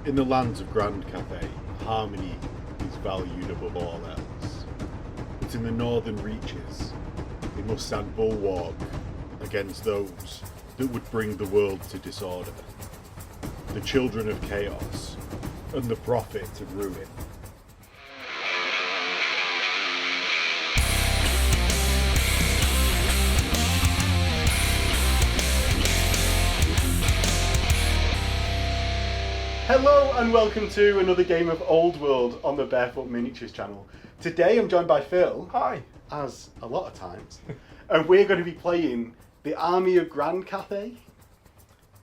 In the lands of Grand Cathay, harmony is valued above all else. But in the northern reaches, they must stand bulwark against those that would bring the world to disorder. The children of chaos and the prophet of ruin. Hello and welcome to another game of Old World on the Bearfoot Miniatures channel. Today I'm joined by Phil. Hi. As a lot of times. And we're going to be playing the army of Grand Cathay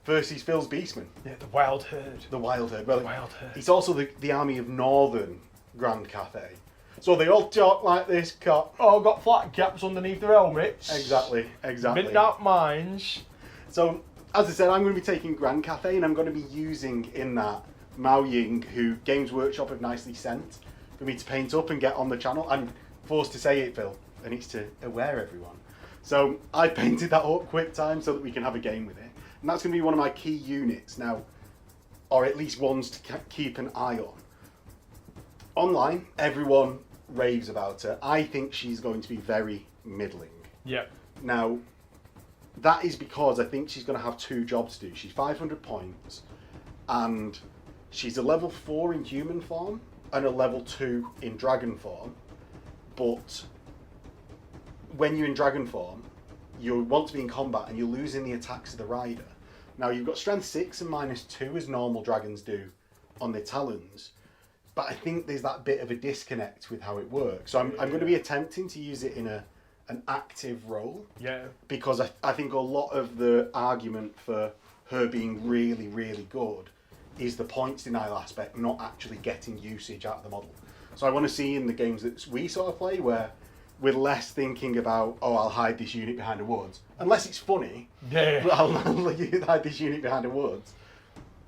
versus Phil's Beastmen. Yeah, the Wild Herd. The Wild Herd. Well, The Wild Herd. It's also the army of Northern Grand Cathay. So they all talk like this, got... Oh, got flat caps underneath their helmets. Exactly. Midnight mines. So, as I said, I'm going to be taking Grand Cathay and I'm going to be using in that Miao Ying, who Games Workshop have nicely sent for me to paint up and get on the channel. I'm forced to say it, Phil, and it's to aware everyone. So I painted that up quick time so that we can have a game with it. And that's going to be one of my key units now, or at least ones to keep an eye on. Online, everyone raves about her. I think she's going to be very middling. Yeah. Now, that is because I think she's going to have two jobs to do. She's 500 points, and she's a level 4 in human form and a level 2 in dragon form. But when you're in dragon form, you want to be in combat and you're losing the attacks of the rider. Now, you've got strength 6 and -2 as normal dragons do on their talons. But I think there's that bit of a disconnect with how it works. So I'm going to be attempting to use it in an active role. Yeah. Because I think a lot of the argument for her being really, really good is the points denial aspect, not actually getting usage out of the model. So I want to see in the games that we sort of play where we're less thinking about, oh, I'll hide this unit behind the woods. Unless it's funny, Yeah. I'll hide this unit behind the woods.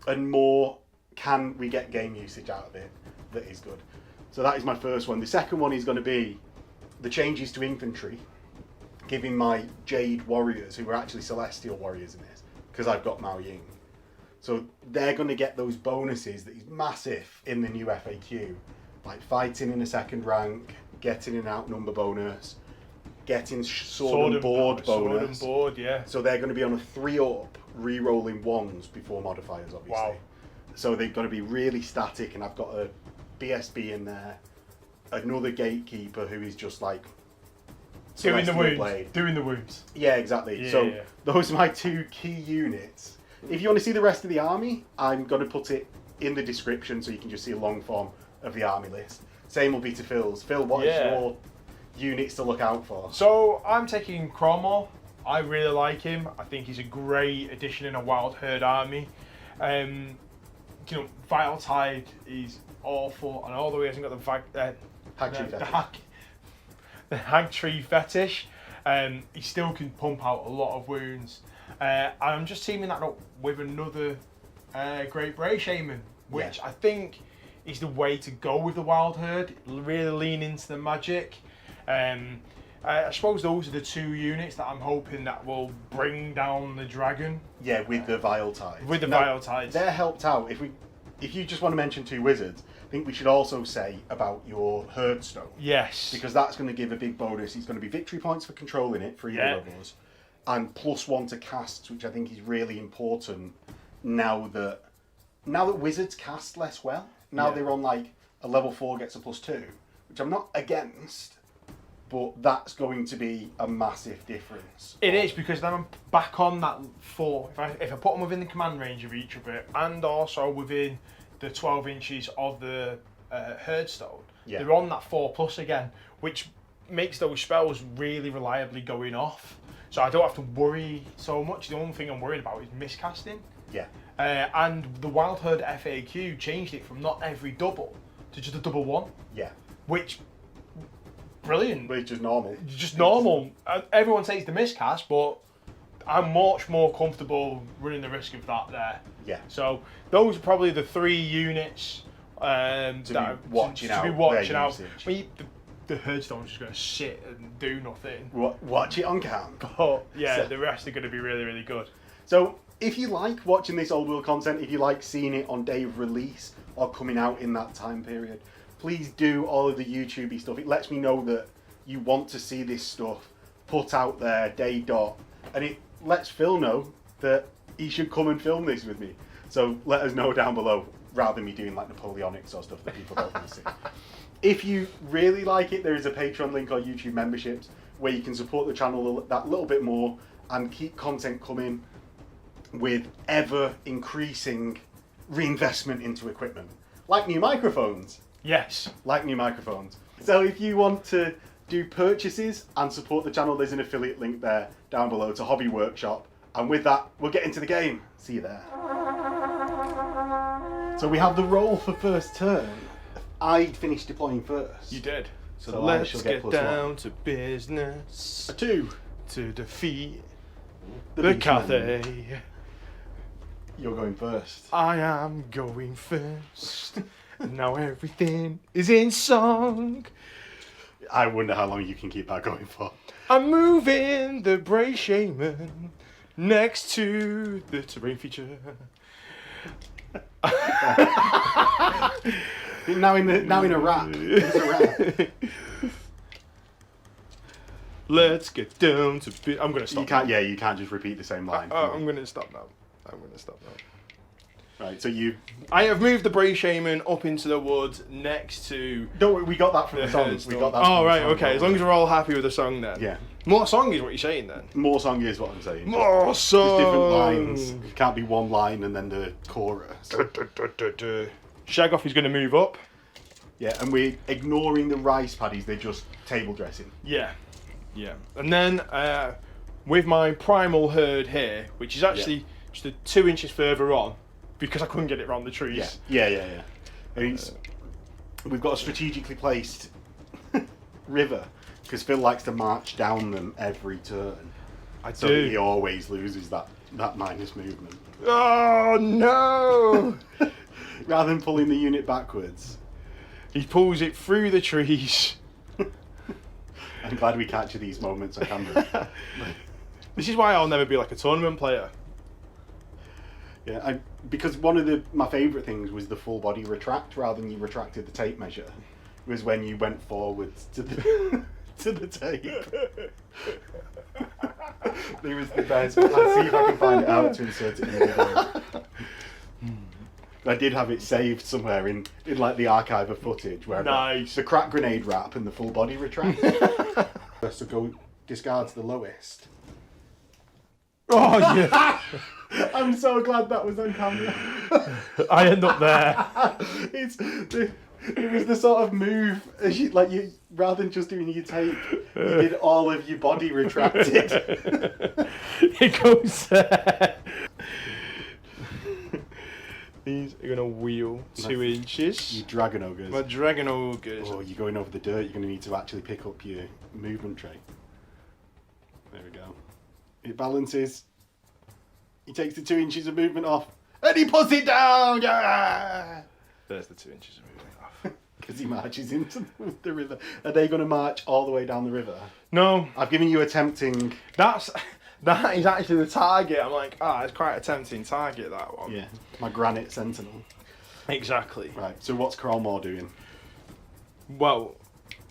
And more, can we get game usage out of it that is good? So that is my first one. The second one is going to be the changes to infantry, giving my Jade Warriors, who are actually Celestial Warriors in this, because I've got Miao Ying. So they're going to get those bonuses that is massive in the new FAQ, like fighting in a second rank, getting an outnumber bonus, getting sword and board bonus. Sword and board, yeah. So they're going to be on a 3-up, re-rolling 1s before modifiers, obviously. Wow. So they're going to be really static, and I've got a BSB in there, another gatekeeper who is just like Doing the Celestial wounds. Blade. Doing the wounds. Yeah, exactly. Yeah, so yeah. those are my two key units. If you want to see the rest of the army, I'm going to put it in the description so you can just see a long form of the army list. Same will be to Phil's. Phil, what is your units to look out for? So I'm taking Cromwell. I really like him. I think he's a great addition in a Wild Herd army. You know, Vile Tide is awful, and although he hasn't got the hag tree fetish, he still can pump out a lot of wounds. And I'm just teaming that up with another Great Bray Shaman, which I think is the way to go with the Wild Herd. Really lean into the magic. I suppose those are the two units that I'm hoping that will bring down the dragon. Yeah, with the Vile Tide. With the Vile Tides. They're helped out. If you just want to mention two wizards, I think we should also say about your Herdstone. Yes. Because that's going to give a big bonus. It's going to be victory points for controlling it for either of us, and +1 to casts, which I think is really important now that wizards cast less well. Now they're on like a level 4 gets a +2, which I'm not against, but that's going to be a massive difference. It is, because then I'm back on that 4. If I put them within the command range of each of it, and also within the 12 inches of the Herdstone, they're on that 4+ again, which makes those spells really reliably going off. So I don't have to worry so much. The only thing I'm worried about is miscasting. Yeah. And the Wild Herd FAQ changed it from not every double to just a double 1. Yeah. Which, brilliant. But it's just normal. Just normal. Everyone says the miscast, but I'm much more comfortable running the risk of that there. Yeah. So those are probably the 3 units to be watching out. I mean, the Herdstone's just going to sit and do nothing. Watch it on camp. But yeah, the rest are going to be really, really good. So if you like watching this old world content, if you like seeing it on day of release or coming out in that time period, please do all of the YouTubey stuff. It lets me know that you want to see this stuff put out there day dot, and it lets Phil know that he should come and film this with me. So let us know down below, rather than me doing like Napoleonics or stuff that people don't want to see. If you really like it, there is a Patreon link or YouTube memberships where you can support the channel that little bit more and keep content coming with ever increasing reinvestment into equipment. Like new microphones. Yes. Like new microphones. So if you want to do purchases and support the channel, there's an affiliate link there down below to Hobby Workshop. And with that, we'll get into the game. See you there. So we have the roll for first turn. I finished deploying first. You did. So So I let's shall get get down to business. A 2. To defeat The the Beastmen. Cathay. You're going first. I am going first. Now everything is in song. I wonder how long you can keep that going for. I'm moving the Bray Shaman next to the terrain feature. Now in a rap. It's a rap. Let's get down to I'm gonna stop. You can't. Yeah, you can't just repeat the same line. I'm gonna stop now. Right. So you. I have moved the Bray Shaman up into the woods next to Don't worry. We got that from the song. We got that. Oh from right, the song. okay. As long as we're all happy with the song then. Yeah. More song is what you're saying then. More song is what I'm saying. More song. There's different lines. It can't be one line and then the chorus. Shagoff is going to move up. Yeah, and we're ignoring the rice paddies. They're just table dressing. Yeah. And then with my primal herd here, which is actually just 2 inches further on, because I couldn't get it around the trees. Yeah. And we've got a strategically placed river because Phil likes to march down them every turn. So do. that he always loses that minus movement. Oh no! Rather than pulling the unit backwards. He pulls it through the trees. I'm glad we capture these moments on camera. This is why I'll never be like a tournament player. Yeah, because one of my favourite things was the full body retract rather than you retracted the tape measure. Was when you went forwards to the to the tape. It was the best. I'll see if I can find it out to insert it in the video. I did have it saved somewhere in like the archive of footage where Nice. the crack grenade wrap and the full body retract. So go discards the lowest. Oh yeah! I'm so glad that was on camera. I end up there. It was the sort of move as you rather than just doing your tape, you did all of your body retracted. It goes there. These are gonna wheel 2 inches. You dragon ogres. My dragon ogres. Oh, you're going over the dirt. You're going to need to actually pick up your movement tray. There we go. It balances. He takes the 2 inches of movement off, and he puts it down. Yeah. There's the 2 inches of movement off. Because he marches into the river. Are they going to march all the way down the river? No, I've given you a tempting. that is actually the target. I'm like, it's quite a tempting target, that one. Yeah, my Granite Sentinel. Exactly. Right. So what's Crowmore doing? Well,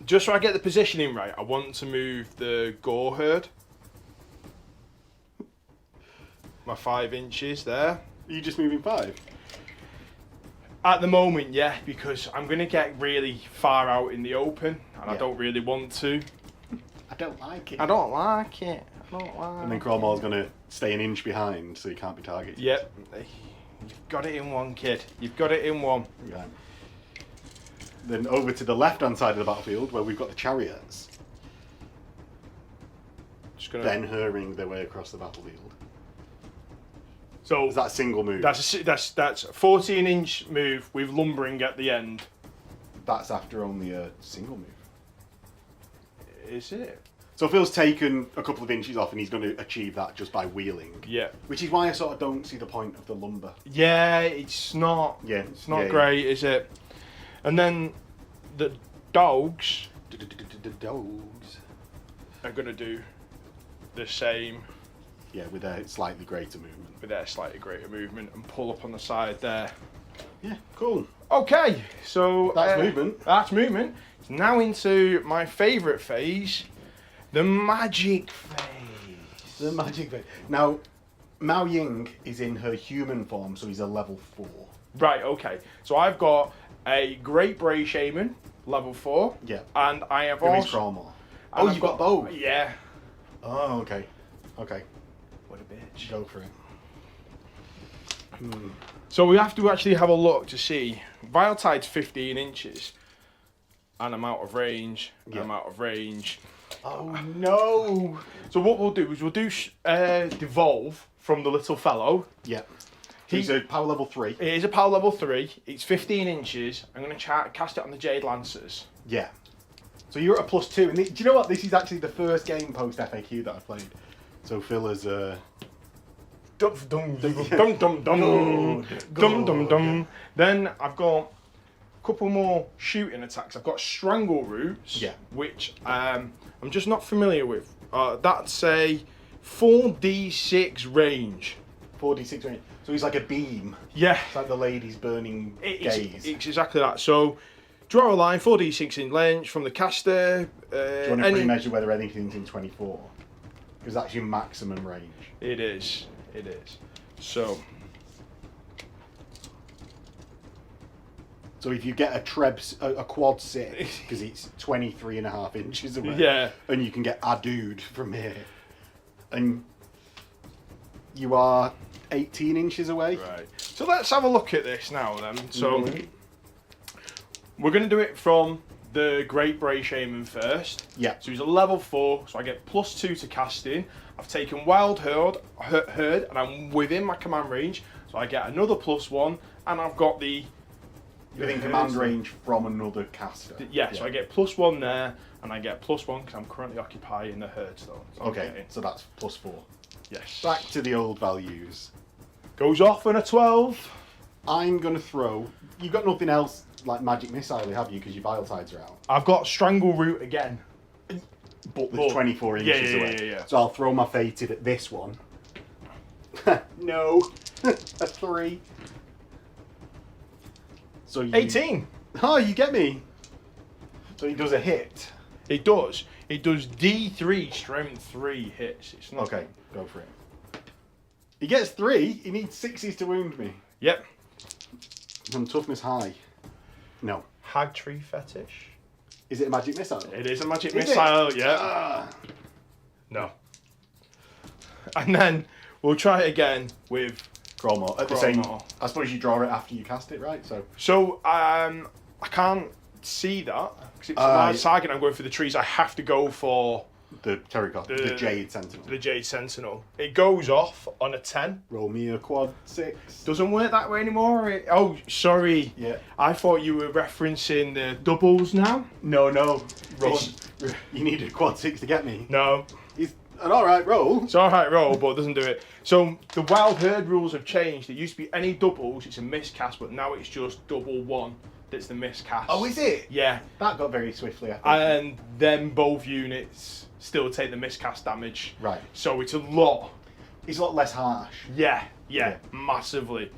just so I get the positioning right, I want to move the Gore herd. My 5 inches there. Are you just moving 5? At the moment, yeah, because I'm going to get really far out in the open, and I don't really want to. I don't like it. I don't like it. And then Crowmore's going to stay an inch behind, so he can't be targeted. Yep. You've got it in one, kid. You've got it in one. Right. Then over to the left-hand side of the battlefield, where we've got the chariots. Just gonna. Ben hurrying their way across the battlefield. So Is that a single move? that's a 14-inch move with lumbering at the end. That's after only a single move. Is it? So Phil's taken a couple of inches off, and he's going to achieve that just by wheeling. Yeah. Which is why I sort of don't see the point of the lumber. Yeah, it's not. Yeah. It's not great, is it? And then the dogs Dogs. are gonna do the same. Yeah, with a slightly greater movement. with their slightly greater movement and pull up on the side there. Yeah, cool. Okay, so That's movement. That's movement. It's now into my favourite phase, the magic phase. The magic phase. Now, Miao Ying is in her human form, so he's a level 4. Right, okay. So I've got a Great Bray Shaman, level 4. Yeah. And I have Who is also... Crawmore? and Oh, I've you've got both? Yeah. Oh, okay. Okay, What a bitch. go for it. So we have to actually have a look to see. Viletide's 15 inches. And I'm out of range. And Yeah. I'm out of range. Oh, no! So what we'll do is we'll do Devolve from the little fellow. Yeah. So he's a power level 3. It is a power level 3. It's 15 inches. I'm going to cast it on the Jade Lancers. Yeah. So you're at a +2. And do you know what? This is actually the first game post FAQ that I played. So Phil is Dum dum dum dum dum dum dum dum dum. Then I've got a couple more shooting attacks. I've got Strangle Roots, Yeah. which I'm just not familiar with. That's a 4d6 range. 4d6 range. So he's like a beam. Yeah, It's like the lady's burning gaze. it's exactly that. So draw a line, 4d6 in length from the caster. Do you want to pre-measure whether anything's in 24? Because that's your maximum range. It is. It is. So if you get a quad 6, because it's 23.5 inches away, yeah. and you can get a dude from here, and you are 18 inches away. Right. So let's have a look at this now then. So Mhm. we're going to do it from the Great Bray Shaman first. Yeah. So he's a level 4, so I get +2 to casting. I've taken Wild Herd, and I'm within my command range, so I get another +1, and I've got the... Within command range from another caster. Yeah, so I get +1 there, and I get +1 because I'm currently occupying the Herd Stone. So I'm Okay, getting- so that's +4. Yes. Back to the old values. Goes off on a 12. I'm going to throw... You've got nothing else like Magic Missile, have you? Because your Viletides are out. I've got Strangle Root again. But That's 24 Yeah, inches yeah, away. yeah, yeah. So I'll throw my fated at this one. No. A 3. So you... 18. Oh, you get me. So he does a hit. It does. It does D3 strength 3 hits. It's not. Okay, go for it. He gets 3. He needs 6s to wound me. Yep. I'm toughness high. No. Hag Tree Fetish. Is it a Magic Missile? It is a magic Is it? missile. Yeah. Ah. No. And then we'll try it again with. Crawmore. At the same... Crawmore. I suppose you draw it after you cast it, right? So... So I can't see that because it's a large target. I'm going for the trees. I have to go for The terracotta. The Jade Sentinel. the Jade Sentinel. It goes off on a 10. Roll me a quad 6. Doesn't work that way anymore. Oh, sorry. Yeah. I thought you were referencing the doubles now. No. Roll. It's- You need a quad 6 to get me. No. It's an alright roll. It's alright roll, but it doesn't do it. So the Wild Herd rules have changed. It used to be any doubles, it's a miscast, but now it's just double 1 that's the miscast. Oh, is it? Yeah. That got very swiftly, I think. And then both units still take the miscast damage. Right. So it's a lot. It's a lot less harsh. Yeah. Massively.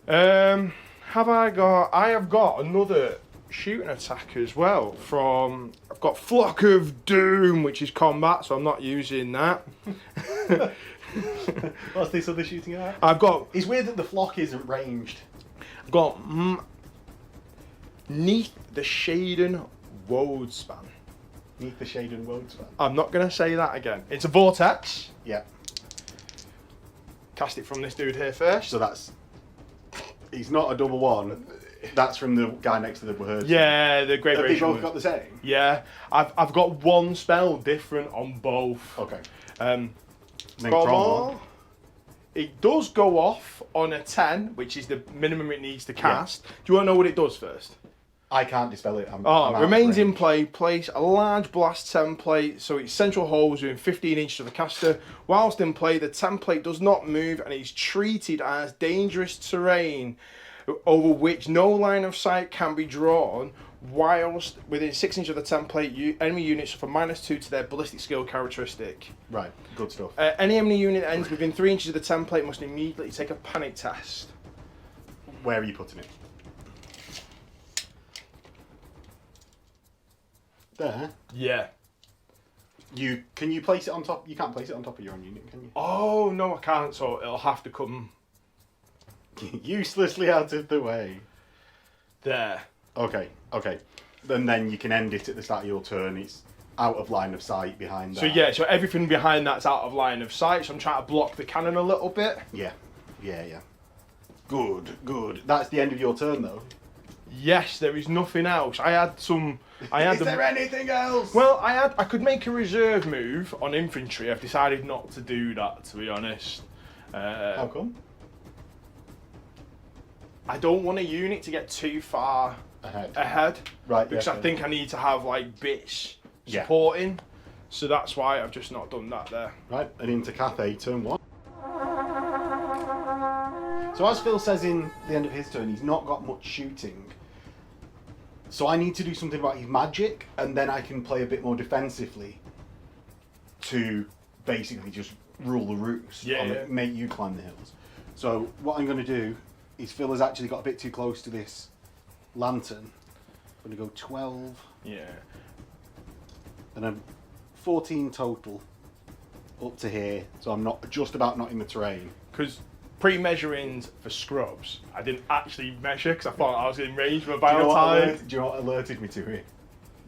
I have got another shooting attack as well from... I've got Flock of Doom, which is combat, so I'm not using that. What's this other shooting at? I've got... It's weird that the flock isn't ranged. I've got... Neath the Shaden Woadspan. Neath the shade and Woadspan. I'm not going to say that again. It's a vortex. Yeah. Cast it from this dude here first. So that's... He's not a double 1. That's from the guy next to the word. Yeah, the Great Have they Ration both one. got the same? Yeah, I've got one spell different on both. Okay. Then Crawmore. It does go off on a 10, which is the minimum it needs to cast. Do you want to know what it does first? I can't dispel it. I'm out of Remains in range. play. Place a large blast template, so its central hole is within 15 inches of the caster. Whilst in play, the template does not move and is treated as dangerous terrain over which no line of sight can be drawn whilst within 6 inches of the template, enemy units suffer -2 to their ballistic skill characteristic. Right, good stuff. Any enemy unit that ends within 3 inches of the template must immediately take a panic test. Where are you putting it? There. Yeah. Can you place it on top? You can't place it on top of your own unit, can you? Oh, no, I can't, so it'll have to come Uselessly out of the way. there. Okay. Then you can end it at the start of your turn. It's out of line of sight behind that. So yeah, so everything behind that's out of line of sight, so I'm trying to block the cannon a little bit. Yeah. Good. That's the end of your turn, though. Yes, there is nothing else. Is there anything else? Well, I could make a reserve move on infantry. I've decided not to do that, to be honest. How come? I don't want a unit to get too far ahead. Right. Because I think I need to have like bits supporting. So that's why I've just not done that there. Right, and into Cathay, turn 1. So as Phil says in the end of his turn, he's not got much shooting. So I need to do something about his magic, and then I can play a bit more defensively to basically just rule the roost, make you climb the hills. So what I'm going to do is Phil has actually got a bit too close to this lantern. I'm going to go 12. Yeah. And then 14 total up to here, so I'm not just about not in the terrain. Because pre-measuring for scrubs, I didn't actually measure because I thought I was in range with a vile type. Do you know what alerted me to it?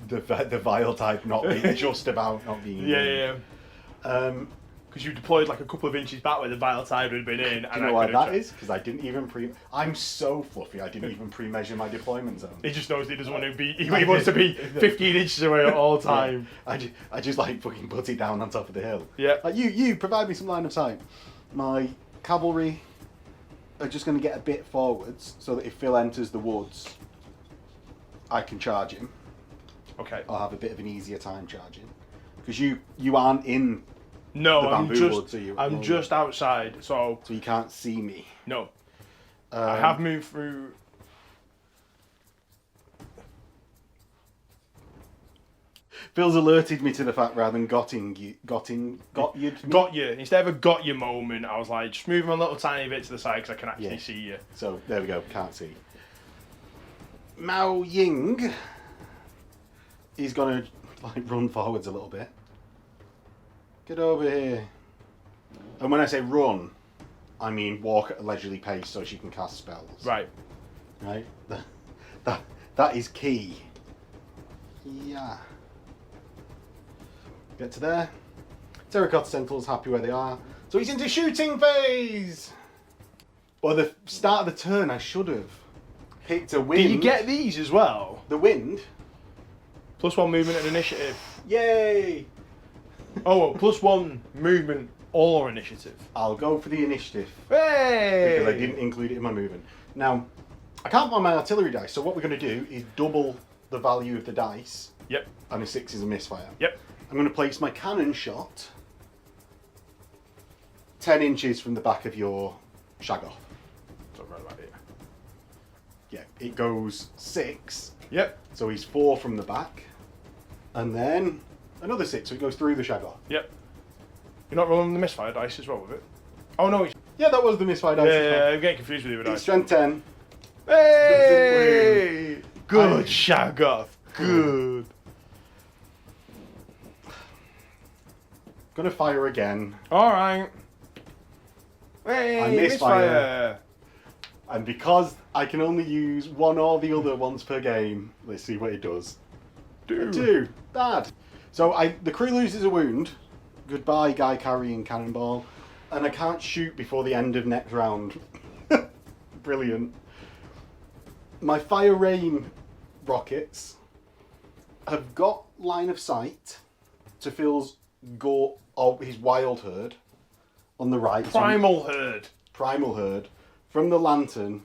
The vile type not being just about not being in range. Because you deployed like a couple of inches back where the vile tide would have been in. Do you know why that is? Because I didn't even I'm so fluffy, I didn't even pre-measure my deployment zone. He just knows he doesn't want to be. He wants to be 15 inches away at all time. Yeah. I just like fucking put it down on top of the hill. Yeah. Like, you provide me some line of sight. My cavalry are just going to get a bit forwards so that if Phil enters the woods, I can charge him. Okay. I'll have a bit of an easier time charging because you aren't in. No, the I'm just outside, so you can't see me. No, I have moved through. Phil's alerted me to the fact rather than got you. Instead of a got you moment, I was like, just move my little tiny bit to the side because I can actually see you. So there we go, can't see. Miao Ying is gonna like run forwards a little bit. Get over here. And when I say run, I mean walk at a leisurely pace so she can cast spells. Right. Right? That is key. Yeah. Get to there. Terracotta Sentinel's happy where they are. So he's into shooting phase! Well, the start of the turn I should have picked a wind. Do you get these as well? The wind? +1 movement and initiative. Yay! Oh, well, +1 movement or initiative. I'll go for the initiative. Hey! Because I didn't include it in my movement. Now, I can't find my artillery dice, so what we're going to do is double the value of the dice. Yep. And a 6 is a misfire. Yep. I'm going to place my cannon shot 10 inches from the back of your shag-off. So right about here. Yeah, it goes 6. Yep. So he's 4 from the back. And then another 6, so he goes through the shag-off. Yep. You're not rolling the misfire dice as well with it? Oh no. Yeah, that was the misfire dice. Yeah, I'm getting confused with the other It's dice. strength 10. Hey! Good shag off. Good. Gonna fire again. Alright. Hey, I misfire. And because I can only use one or the other once per game, let's see what it does. 2. Bad. So the crew loses a wound. Goodbye, guy carrying cannonball. And I can't shoot before the end of next round. Brilliant. My fire rain rockets have got line of sight to Phil's his wild herd on the right. Primal herd. Primal herd from the lantern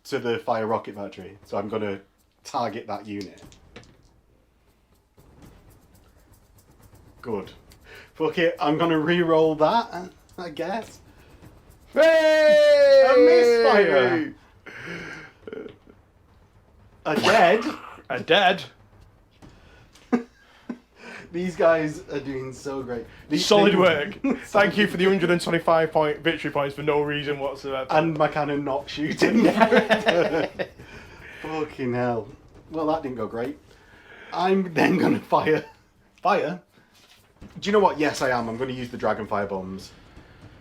to the fire rocket battery. So I'm going to target that unit. Good. Fuck it, I'm going to re-roll that, I guess. Hey! A misfire. A dead. dead. These guys are doing so great. Solid work. Thank you for the 125-point victory points for no reason whatsoever. And my cannon not shooting. Fucking hell. Well, that didn't go great. I'm then going to fire. Fire? Do you know what? Yes, I am. I'm going to use the Dragonfire bombs.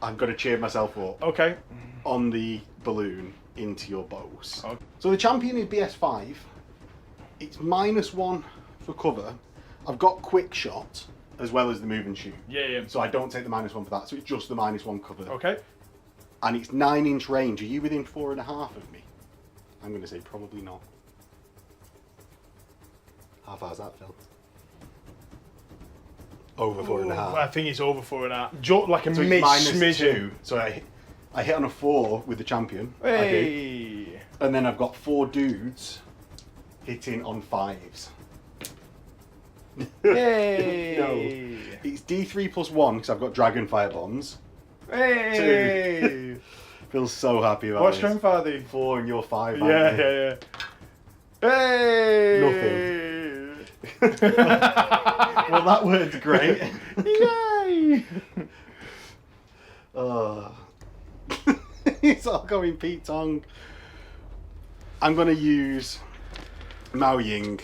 I'm going to cheer myself up. Okay. On the balloon into your bows. Okay. So the champion is BS5. It's -1 for cover. I've got quick shot as well as the move and shoot. Yeah. So I don't take the -1 for that. So it's just the -1 cover. Okay. And it's 9-inch range. Are you within 4.5 of me? I'm going to say probably not. How far's that, Phil? Over 4.5. I think it's over 4.5. Like a So it's smidgen. -2. So I hit on a 4 with the champion. I do. Hey. And then I've got 4 dudes hitting on 5s. Hey. No. It's D3 +1 because I've got Dragonfire bombs. Hey. Feel so happy about What this. strength are they? 4 and you're 5. Yeah. Hey. Nothing. Well, that worked great. Yay. It's all going Pete Tong. I'm going to use Miao Ying.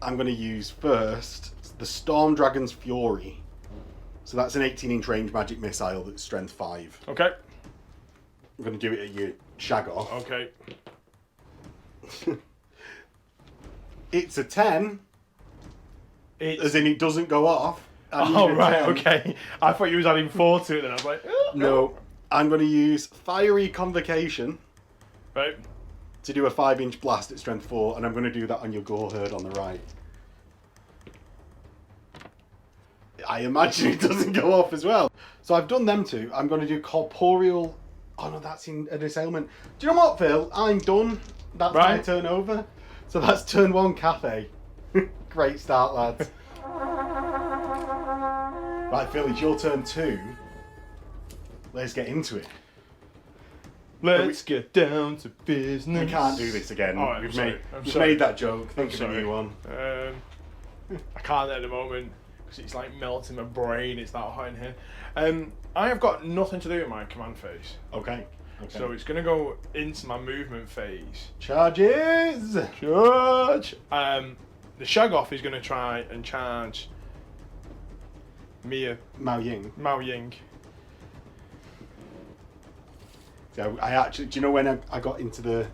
I'm going to use first the Storm Dragon's Fury. So that's an 18-inch range magic missile that's strength 5. Okay. I'm going to do it at your shag off. Okay. It's a 10, It's... as in it doesn't go off. Oh, right, okay. I thought you was adding 4 to it then. I was like, oh, No, I'm going to use Fiery Convocation Right. to do a 5-inch blast at strength 4, and I'm going to do that on your Gore Herd on the right. I imagine it doesn't go off as well. So I've done them two. I'm going to do Corporeal... Oh no, that's in an assailment. Do you know what, Phil? I'm done. That's my turn over. So that's turn 1 Cathay. Great start, lads. Right, Phil, it's your turn 2. Let's get into it. Let's get down to business. We can't do this again. All right, we've I'm made sorry. made that joke. Think of a sorry. new one. I can't at the moment because it's like melting my brain. It's that hot in here. I have got nothing to do with my command phase. Okay. So it's going to go into my movement phase. Charges! Charge! The shag off is going to try and charge Miao Ying. Miao Ying. So I actually, do you know when I got into the...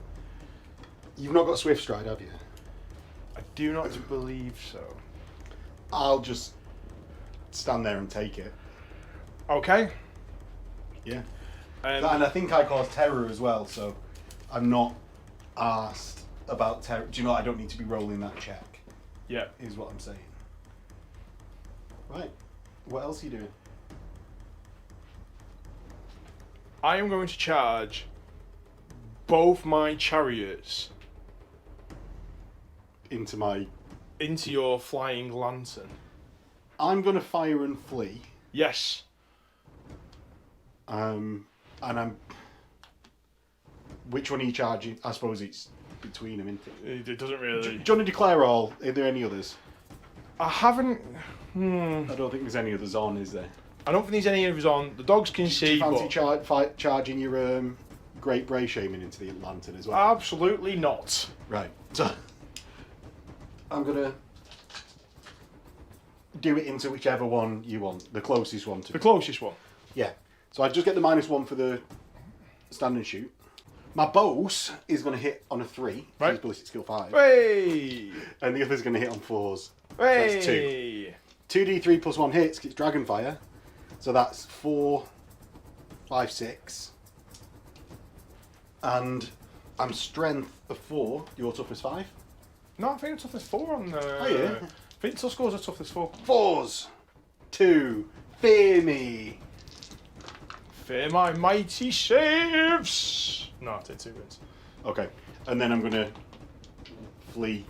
You've not got Swift Stride, have you? I do not believe so. I'll just stand there and take it. Okay. Yeah. Um, And I think I caused terror as well, so I'm not asked about terror. Do you know what? I don't need to be rolling that check, yeah. is what I'm saying. Right. What else are you doing? I am going to charge both my chariots Into your flying lantern. I'm going to fire and flee. Yes. And I'm... Which one are you charging? I suppose it's between them, isn't it? It doesn't really... Do you want to declare all? Are there any others? I haven't... I don't think there's any others on, is there? I don't think there's any others on. The dogs can Do see, you fancy but... charging your Great Bray Shaman into the lantern as well? Absolutely not. Right. So I'm going to do it into whichever one you want. The closest one to... The closest one. Yeah. So I just get the -1 for the stand and shoot. My boss is going to hit on a 3. Right. He's ballistic skill 5. Hey! And the other's going to hit on 4s. Hey! That's 2. 2d3 +1 hits, 'cause it's Dragonfire. So that's 4, 5, 6. And I'm strength of 4. Your toughness 5. No, I think it's toughness 4 on the... Oh, yeah? I think Tusk scores are toughness 4. 4s. 2. Fear me. Fear my mighty saves! No, I did 2 wins. Okay. And then I'm going to flee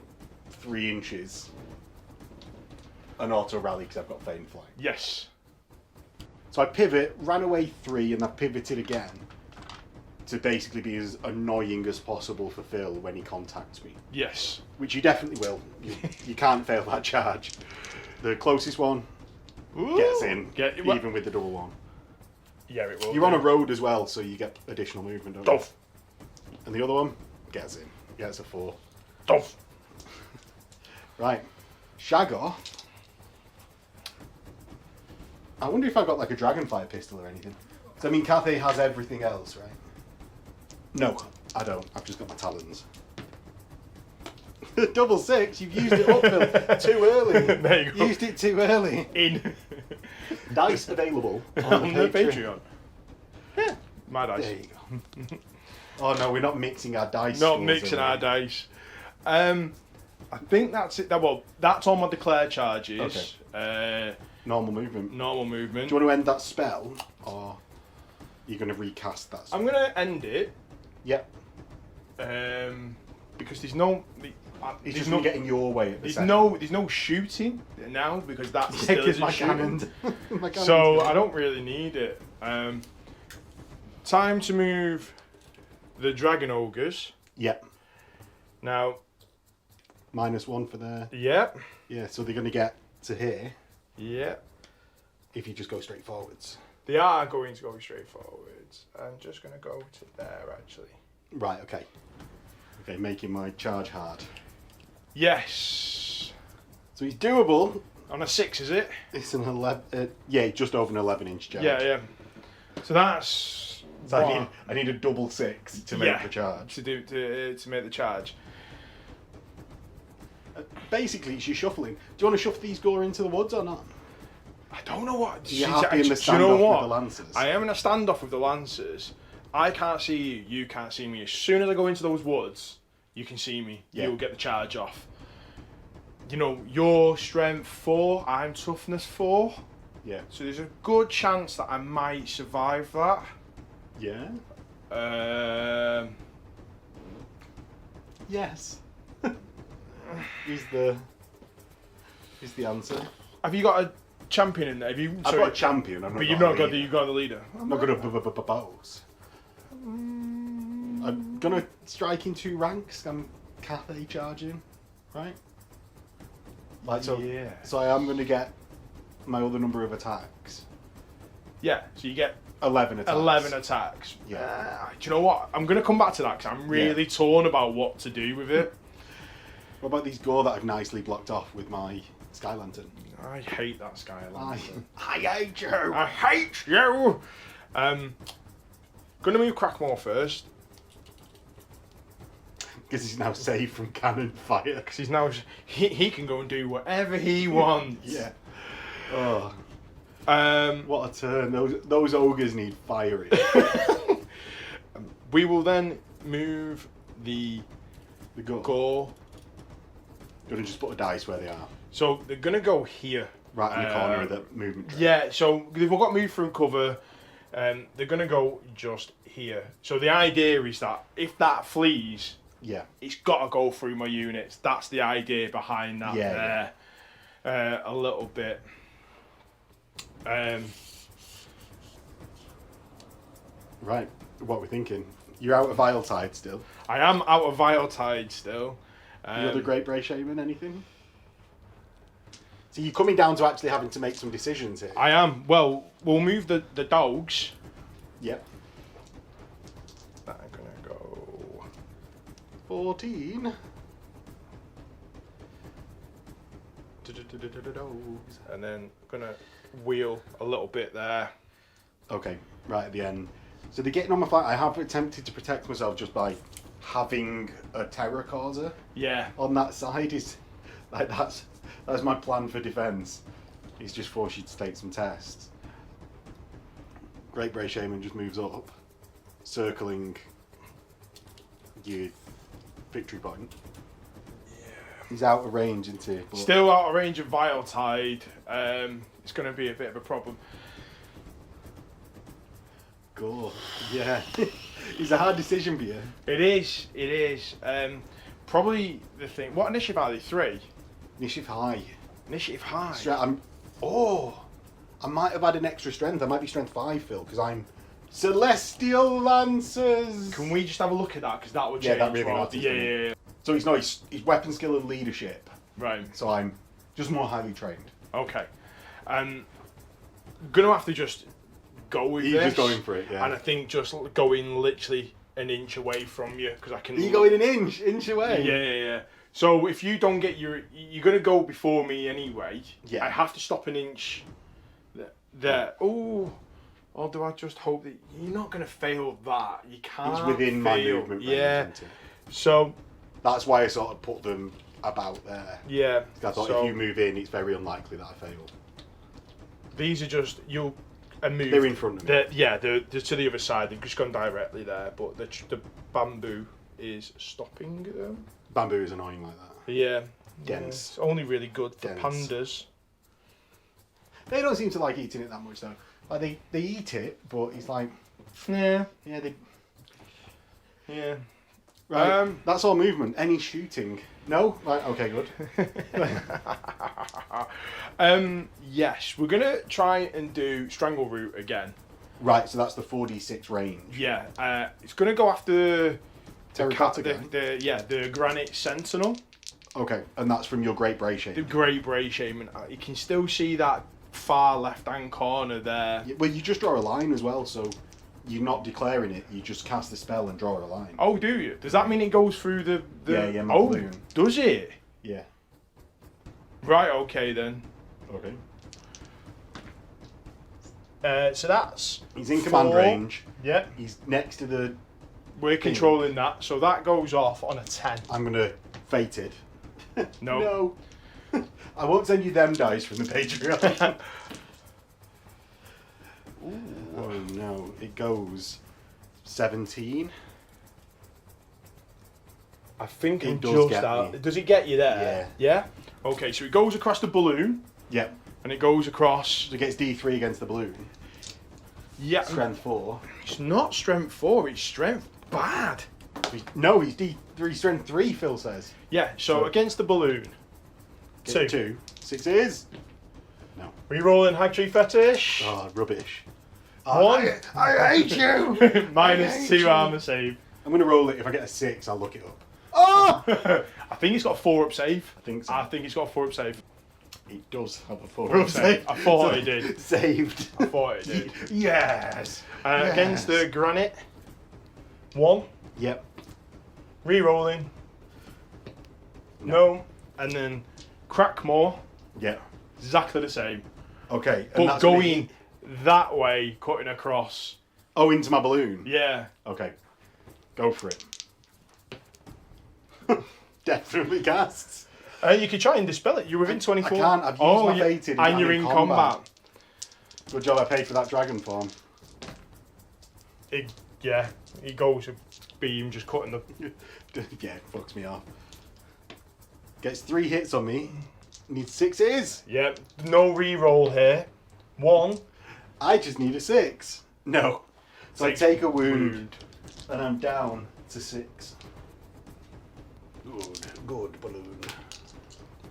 3 inches. An auto rally because I've got Feign Flight. Yes. So I pivot, ran away 3, and I pivoted again to basically be as annoying as possible for Phil when he contacts me. Yes. Which you definitely will. You can't fail that charge. The closest one gets in, even with the double one. Yeah, it will. You're on a road as well, so you get additional movement, don't you? And the other one gets in. Gets a 4. Duff. Right. Shagor. I wonder if I've got like a dragonfire pistol or anything. So I mean, Cathay has everything else, right? No, I don't. I've just got my talons. Double 6. You've used it up, Phil. Too early. There you go. Used it too early. In. Dice available on the Patreon. Yeah. My dice. There you go. Oh no, we're not mixing our dice. Not mixing our dice. I think that's it. Well, that's all my declare charges. Okay. Normal movement. Normal movement. Do you want to end that spell, or you're going to recast that spell? I'm going to end it. Yep. Because there's no. It's just not getting your way at the there's no shooting now because that's still because my shooting. cannon. So I don't really need it. Time to move the dragon ogres. Yep. Now. -1 for there. Yep. Yeah, so they're going to get to here. Yep. If you just go straight forwards. They are going to go straight forwards. I'm just going to go to there actually. Right. Okay. Okay, making my charge hard. Yes. So he's doable. On a 6, is it? It's an 11. Yeah, just over an 11-inch charge. Yeah. So that's. So I need a double 6 to make the charge. To make the charge. Basically, she's shuffling. Do you want to shuffle these Gore into the woods or not? I don't know what. You're happy in the standoff with the Lancers? I am in a standoff with the Lancers. I can't see you. You can't see me. As soon as I go into those woods, you can see me. Yeah. You'll get the charge off. You know, you're strength 4. I'm toughness 4. Yeah. So there's a good chance that I might survive that. Yeah. Yes. Is the answer. Have you got a champion in there? I've got a champion. But you've not got the leader. I'm not going to bows. I'm going to strike in 2 ranks. I'm Cathay charging, right? Like so. Yeah. So I am going to get my other number of attacks. Yeah. So you get 11 attacks. 11 attacks. Yeah. Do you know what? I'm going to come back to that because I'm really torn about what to do with it. What about these Gore that I've nicely blocked off with my Sky Lantern? I hate that Sky Lantern. I hate you! I hate you! Gonna move Crackmore first. Because he's now safe from cannon fire. Because he's now... He can go and do whatever he wants. Yeah. Oh. What a turn. Those ogres need firing. We will then move the Gore. You're going to just put a dice where they are. So they're going to go here. Right in the corner of the movement track. Yeah, so they've all got moved through cover. They're going to go just here. So the idea is that if that flees, it's got to go through my units. That's the idea behind that there. A little bit. Right, what we're thinking. You're out of Vile Tide still. I am out of Vile Tide still. The other Great Bray Shaman, anything? So you're coming down to actually having to make some decisions here. I am. Well, we'll move the dogs. Yep. I'm going to go... 14. And then going to wheel a little bit there. Okay, right at the end. So they're getting on my fight. I have attempted to protect myself just by having a terror causer. Yeah. On that side is like that's my plan for defence. Is just force you to take some tests. Great Bray Shaman just moves up, circling your victory point. Yeah. He's out of range, isn't he? But still out of range of Vile Tide. It's going to be a bit of a problem. Gore. Yeah. It's a hard decision for you. It is. It is. Probably the thing. What initiative are they? 3? Initiative high. Initiative high. I might have had an extra strength. I might be strength 5, Phil, because I'm Celestial Lancers! Can we just have a look at that? Because that would Yeah, change. that really what- matters, yeah, doesn't yeah, yeah. So he's not his weapon skill and leadership. Right. So I'm just more highly trained. Okay. Gonna have to just go with You're this. just going for it, yeah. And I think just going literally an inch away from you because I can. Are you going an inch away? Yeah, yeah, yeah. So if you don't get you're gonna go before me anyway. Yeah. I have to stop an inch. There. Oh. Or do I just hope that you're not gonna fail that? You can't. It's within my fail. movement range, Yeah. isn't it? So. That's why I sort of put them about there. Yeah. I thought so if you move in, it's very unlikely that I fail. these are just you'll move. They're in front of me. They're to the other side. They've just gone directly there, but the bamboo is stopping them. Bamboo is annoying like that. Yeah. Dense. It's only really good for Dense. pandas. They don't seem to like eating it that much though. Like they eat it, but it's like, Yeah. yeah, they. Yeah. Right. That's all movement. Any shooting? No. Right. Okay. Good. Yes, we're gonna try and do Strangle Root again. Right. So that's the 4d6 range. Yeah. It's gonna go after Terracotta guy. the Granite Sentinel. Okay. And that's from your Great Bray Shape. The Great Bray Shaman. You can still see that far left-hand corner there. Well, you just draw a line as well, so you're not declaring it. You just cast the spell and draw a line. Oh, do you? Does that mean it goes through the? Yeah, my Oh, balloon. does it? Yeah. Right. Okay then. Okay. So that's. He's in command 4. range. Yeah. He's next to the. We're controlling that, so that goes off on a 10. I'm gonna fate it. No. No. I won't send you them dice from the Patreon. Oh no, it goes 17. I think It I'm does just get out. me. Does it get you there? Yeah. Okay, so it goes across the balloon, Yep. and it goes across. So it gets D3 against the balloon. Yeah. Strength 4. It's not strength 4. It's strength bad. No, he's D3 strength 3. Phil says. Yeah. So against the balloon. Get 2. 6 is. No. Rerolling Hag Tree Fetish. Oh, rubbish. 1. I hate you. Minus I hate 2 you. armor save. I'm gonna roll it. If I get a 6, I'll look it up. Oh! I think it's got a 4 up save. I think so. I think it's got a 4 up save. It does have a 4 Okay. up save. I thought it did. Saved. I thought it did. Yes. Against the granite. 1. Yep. Rerolling. No. And then Crackmore. Yep. Exactly the same. Okay. and But that's gonna going that way, cutting across. Oh, into my balloon. Yeah. Okay. Go for it. Definitely casts. You could try and dispel it. You're within 24. I can't. I've used my fated and you're in combat. Good job I paid for that dragon form. It goes a beam just cutting the. Yeah, it fucks me off. Gets 3 hits on me. Needs 6s. Yep. No re-roll here. 1. I just need a 6. No. So I 6 take a wound. And I'm down to 6. Good balloon.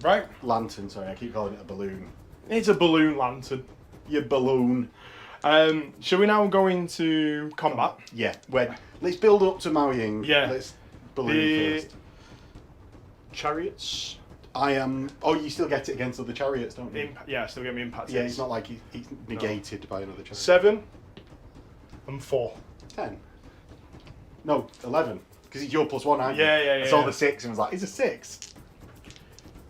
Right. Lantern, sorry, I keep calling it a balloon. It's a balloon lantern. Your balloon. Shall we now go into combat? Yeah, let's build up to Miao Ying. Yeah. Let's balloon first. Chariots. I am. Oh, you still get it against other chariots, don't you? Yeah, still get me impact. Yeah, it's not like he's negated by another chariot. 7 and 4. 10. No, 11. Because it's your +1, aren't you? Yeah. I saw the 6 and was like, it's a 6.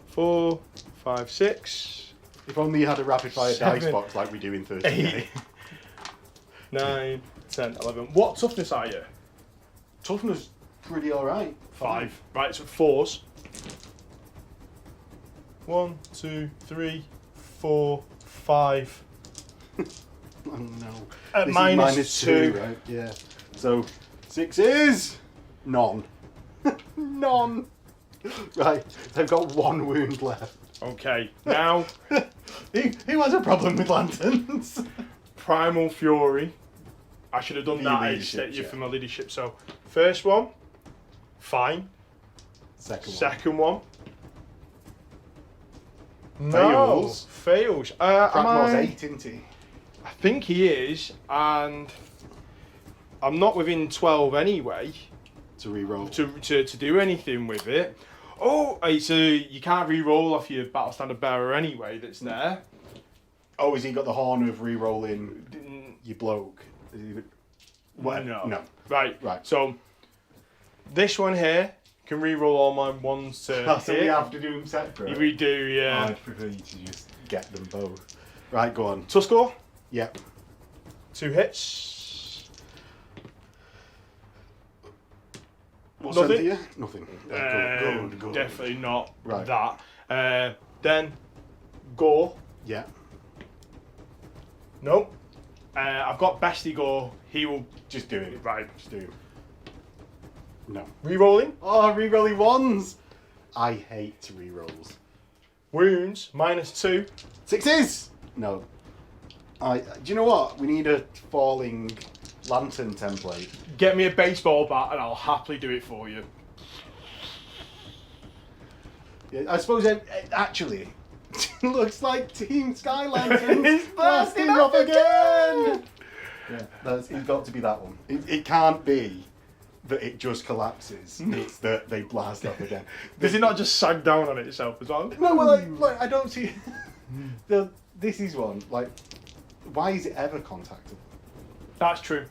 4, 5, 6. If only you had a rapid fire dice 7, box like we do in 30. 8, 9, 10, 11. What toughness are you? Toughness, pretty alright. 5. Right, so 4s. 1, 2, 3, 4, 5. Oh no. At This is minus 2. right? Yeah. So 6 is none. None. Right. They've got 1 wound left. Okay, now Who has a problem with lanterns? Primal Fury. I should have done For that. your I leadership, set you yeah. for my leadership. So, first one, fine. Second one. Fails. No, fails. Crackmore's Am I 8, isn't he? think he is, and I'm not within 12 anyway To re-roll. to do anything with it. Oh, so you can't re-roll off your battle standard bearer anyway. That's there. Oh, has he got the horn of re-rolling your bloke? What? No. Right. Right. So this one here can re-roll all my ones to So hit. we have to do them separate? We do, yeah. I'd prefer you to just get them both. Right, go on. To score? Yep. 2 hits. What's Nothing? sent to you? Nothing. Good. Definitely not Right. that. Then go. Yeah. Nope. I've got Bestie go. He will Just do it. right. Just do it. No. Re-rolling. Oh, re-rolling ones! I hate re-rolls. Wounds -2. 6s! No. Do you know what? We need a falling lantern template. Get me a baseball bat and I'll happily do it for you. Yeah, I suppose actually, it looks like Team Sky Lanterns It's blasting off again! Yeah, it's got to be that one. It can't be that it just collapses. It's that they blast off again. Does it not just sag down on itself as well? No, well, like I don't see. This is one. Like, why is it ever contactable? That's true.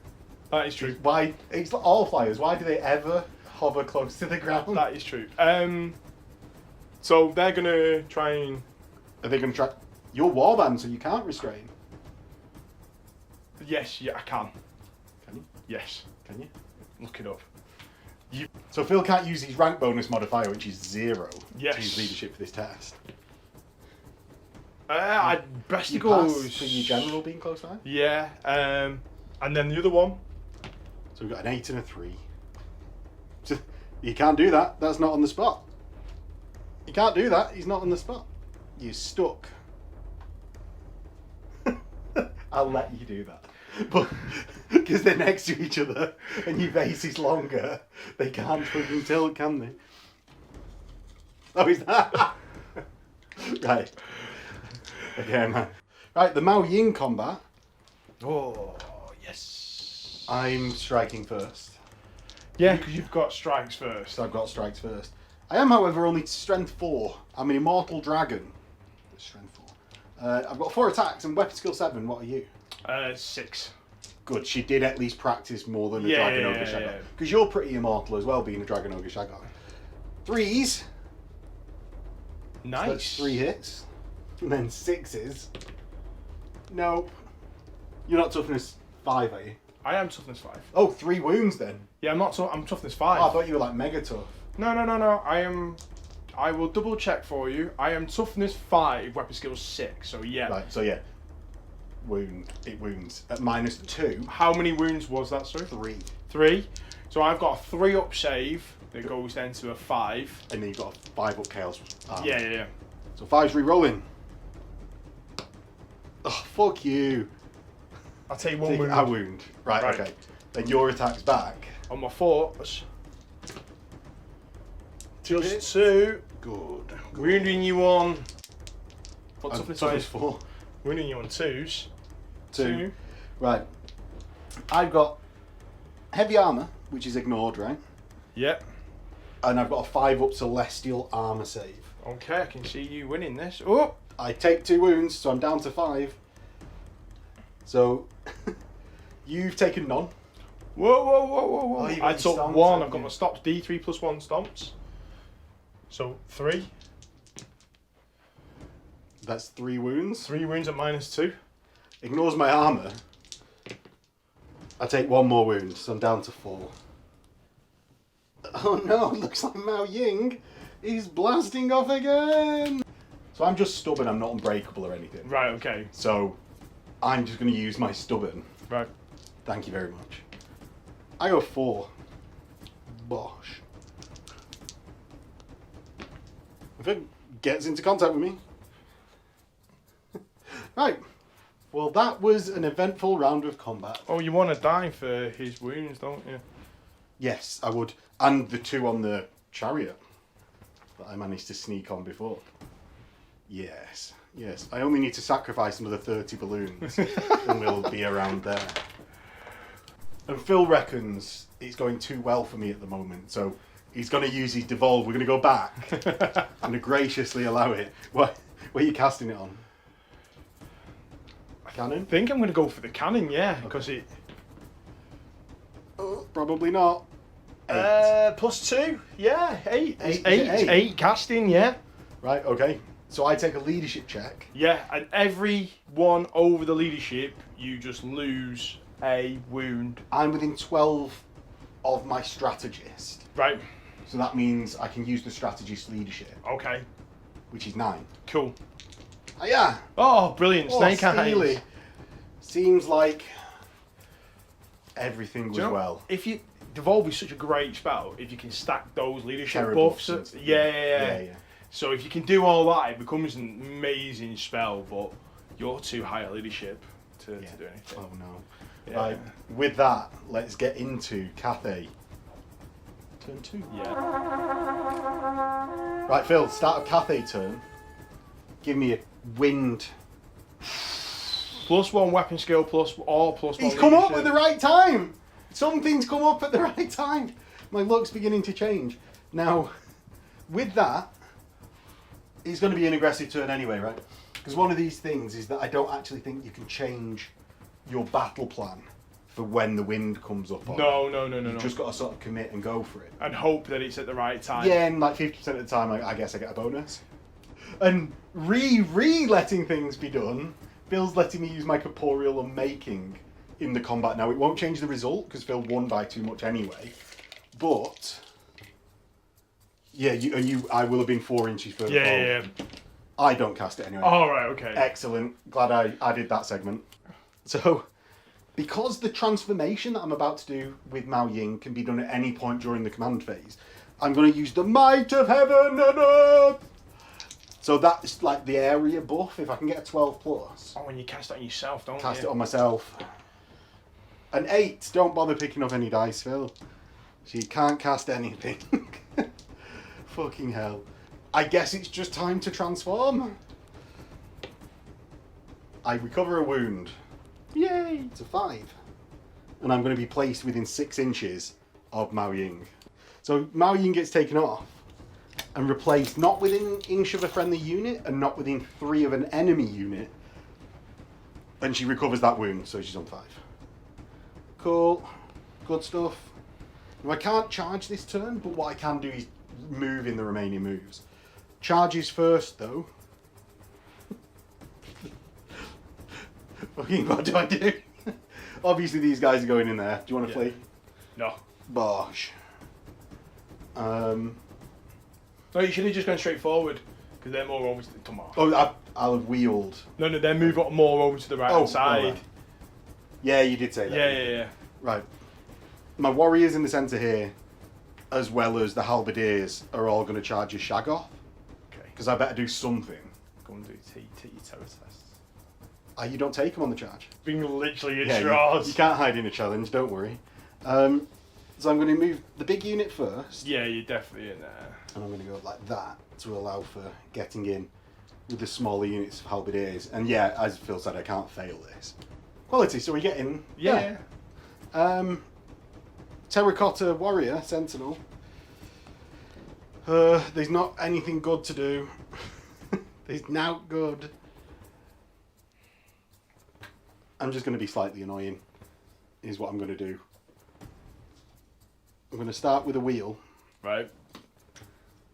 That is true. Why? It's all flyers. Why do they ever hover close to the ground? That is true. So they're gonna try and. Are they going to try? You're warband, so you can't restrain. Yes, yeah, I can. Can you? Yes, Can you? look it up. So Phil can't use his rank bonus modifier, which is 0, Yes. to his leadership for this test. I best You goes pass for your general being close by. Yeah. And then the other one. So we've got an 8 and a 3. So you can't do that. That's not on the spot. You can't do that. He's not on the spot. You're stuck. I'll let you do that. But because they're next to each other and your base is longer, they can't fucking tilt, can they? Oh, is that? Right. Okay, man. Right, the Miao Ying combat. Oh yes. I'm striking first. Yeah, because you've got strikes first. So I've got strikes first. I am, however, only strength 4. I'm an immortal dragon. Strength 4. I've got 4 attacks and weapon skill 7. What are you? 6. Good. She did at least practice more than a Yeah, dragon ogre yeah, shadow. yeah. Because you're pretty immortal as well, being a dragon ogre shadow. 3s. Nice. So that's 3 hits. And then 6s. Nope. You're not toughness 5, are you? I am toughness 5. Oh, 3 wounds then. Yeah, I'm not. I'm toughness Oh, 5. I thought you were like mega tough. No. I am. I will double check for you. I am toughness 5, weapon skill 6. So yeah. Right. So yeah. It wounds at -2. How many wounds was that, sir? 3. 3. So I've got a 3 up save that goes then to a 5. And then you've got a 5 up chaos. Yeah. So 5's re-rolling. Oh, fuck you. I'll take 1 wound I wound. Right, Right. okay. Then your attack's back. on my forts. Two Just hits. 2. Good. Wounding you on. What And toughness toughness is? 4. Wounding you on 2s. 2. Right. I've got heavy armor, which is ignored, right? Yep. And I've got a 5 up celestial armor save. Okay, I can see you winning this. Oh! I take 2 wounds, so I'm down to 5. So you've taken none. Whoa. Oh, you got I your took stomps, 1. haven't I've got you? my stops. D3 plus 1 stomps. So 3. That's 3 wounds. 3 wounds at -2. Ignores my armor. I take 1 more wound, so I'm down to 4. Oh no, looks like Miao Ying is blasting off again. So I'm just stubborn, I'm not unbreakable or anything. Right, okay. So I'm just going to use my stubborn. Right. Thank you very much. I go 4. Bosh. If it gets into contact with me. Right. Well, that was an eventful round of combat. Oh, you want to die for his wounds, don't you? Yes, I would. And the 2 on the chariot that I managed to sneak on before. Yes. I only need to sacrifice another 30 balloons and we'll be around there. And Phil reckons it's going too well for me at the moment, so he's going to use his devolve. We're going to go back. I'm going to graciously allow it. What are you casting it on? Cannon? I think I'm going to go for the cannon, yeah, because it... Probably not. 8. +2, yeah, 8. Eight, Eight casting, yeah. Right, okay. So I take a leadership check. Yeah, and every one over the leadership, you just lose a wound. I'm within 12 of my strategist. Right. So that means I can use the strategist leadership, Okay. which is 9. Cool. Oh, yeah. Oh, brilliant. Snake Steely. eyes. Seems like everything was Do you know, well. if you... Devolve is such a great spell if you can stack those leadership Terrible buffs. buffs. Yeah. So if you can do all that, it becomes an amazing spell, but you're too high at leadership to do anything. Oh no. Yeah. Right, with that, let's get into Cathay. Turn 2. Yeah. Right, Phil, start of Cathay turn. Give me a wind. +1 weapon skill, +1 He's come up at the right time! Something's come up at the right time. My luck's beginning to change. Now, with that, it's going to be an aggressive turn anyway, right? Because one of these things is that I don't actually think you can change your battle plan for when the wind comes up on. No. You've just got to sort of commit and go for it. And hope that it's at the right time. Yeah, and like 50% of the time, I guess I get a bonus. And letting things be done, Phil's letting me use my corporeal unmaking in the combat. Now, it won't change the result, because Phil won by too much anyway. But, yeah, I will have been 4 inches further forward. Yeah. I don't cast it anyway. All right, okay. Excellent. Glad I did that segment. So, because the transformation that I'm about to do with Miao Ying can be done at any point during the command phase, I'm going to use the might of heaven and earth. So that's like the area buff. If I can get a 12+. Oh, when you cast it on yourself, don't Cast you? it on myself. An 8. Don't bother picking up any dice, Phil. She can't cast anything. Fucking hell. I guess it's just time to transform. I recover a wound. Yay! It's a 5. And I'm going to be placed within 6 inches of Miao Ying. So Miao Ying gets taken off and replaced not within an inch of a friendly unit and not within 3 of an enemy unit. And she recovers that wound, so she's on 5. Cool. Good stuff. Now, I can't charge this turn, but what I can do is move in the remaining moves. Charges first, though. Fucking what do I do? Obviously, these guys are going in there. Do you want to flee? No. Bosh. No, you should have just gone straight forward, because they're more over to the... Come on. Oh, I'll have wheeled. No, they move up more over to the right-hand side. Right. Yeah, you did say that. Yeah. Right. My warriors in the centre here, as well as the halberdiers, are all going to charge a Shaggoth. Okay. Because I better do something. Go and do your terror tests. You don't take them on the charge. Being literally Yeah, at straws. you can't hide in a challenge, don't worry. So I'm going to move the big unit first. Yeah, you're definitely in there. And I'm going to go like that to allow for getting in with the smaller units of halberdiers. And yeah, as Phil said, I can't fail this. Quality, so we get in. Yeah. Terracotta Warrior Sentinel. There's not anything good to do. There's not good. I'm just going to be slightly annoying, is what I'm going to do. I'm going to start with a wheel. Right.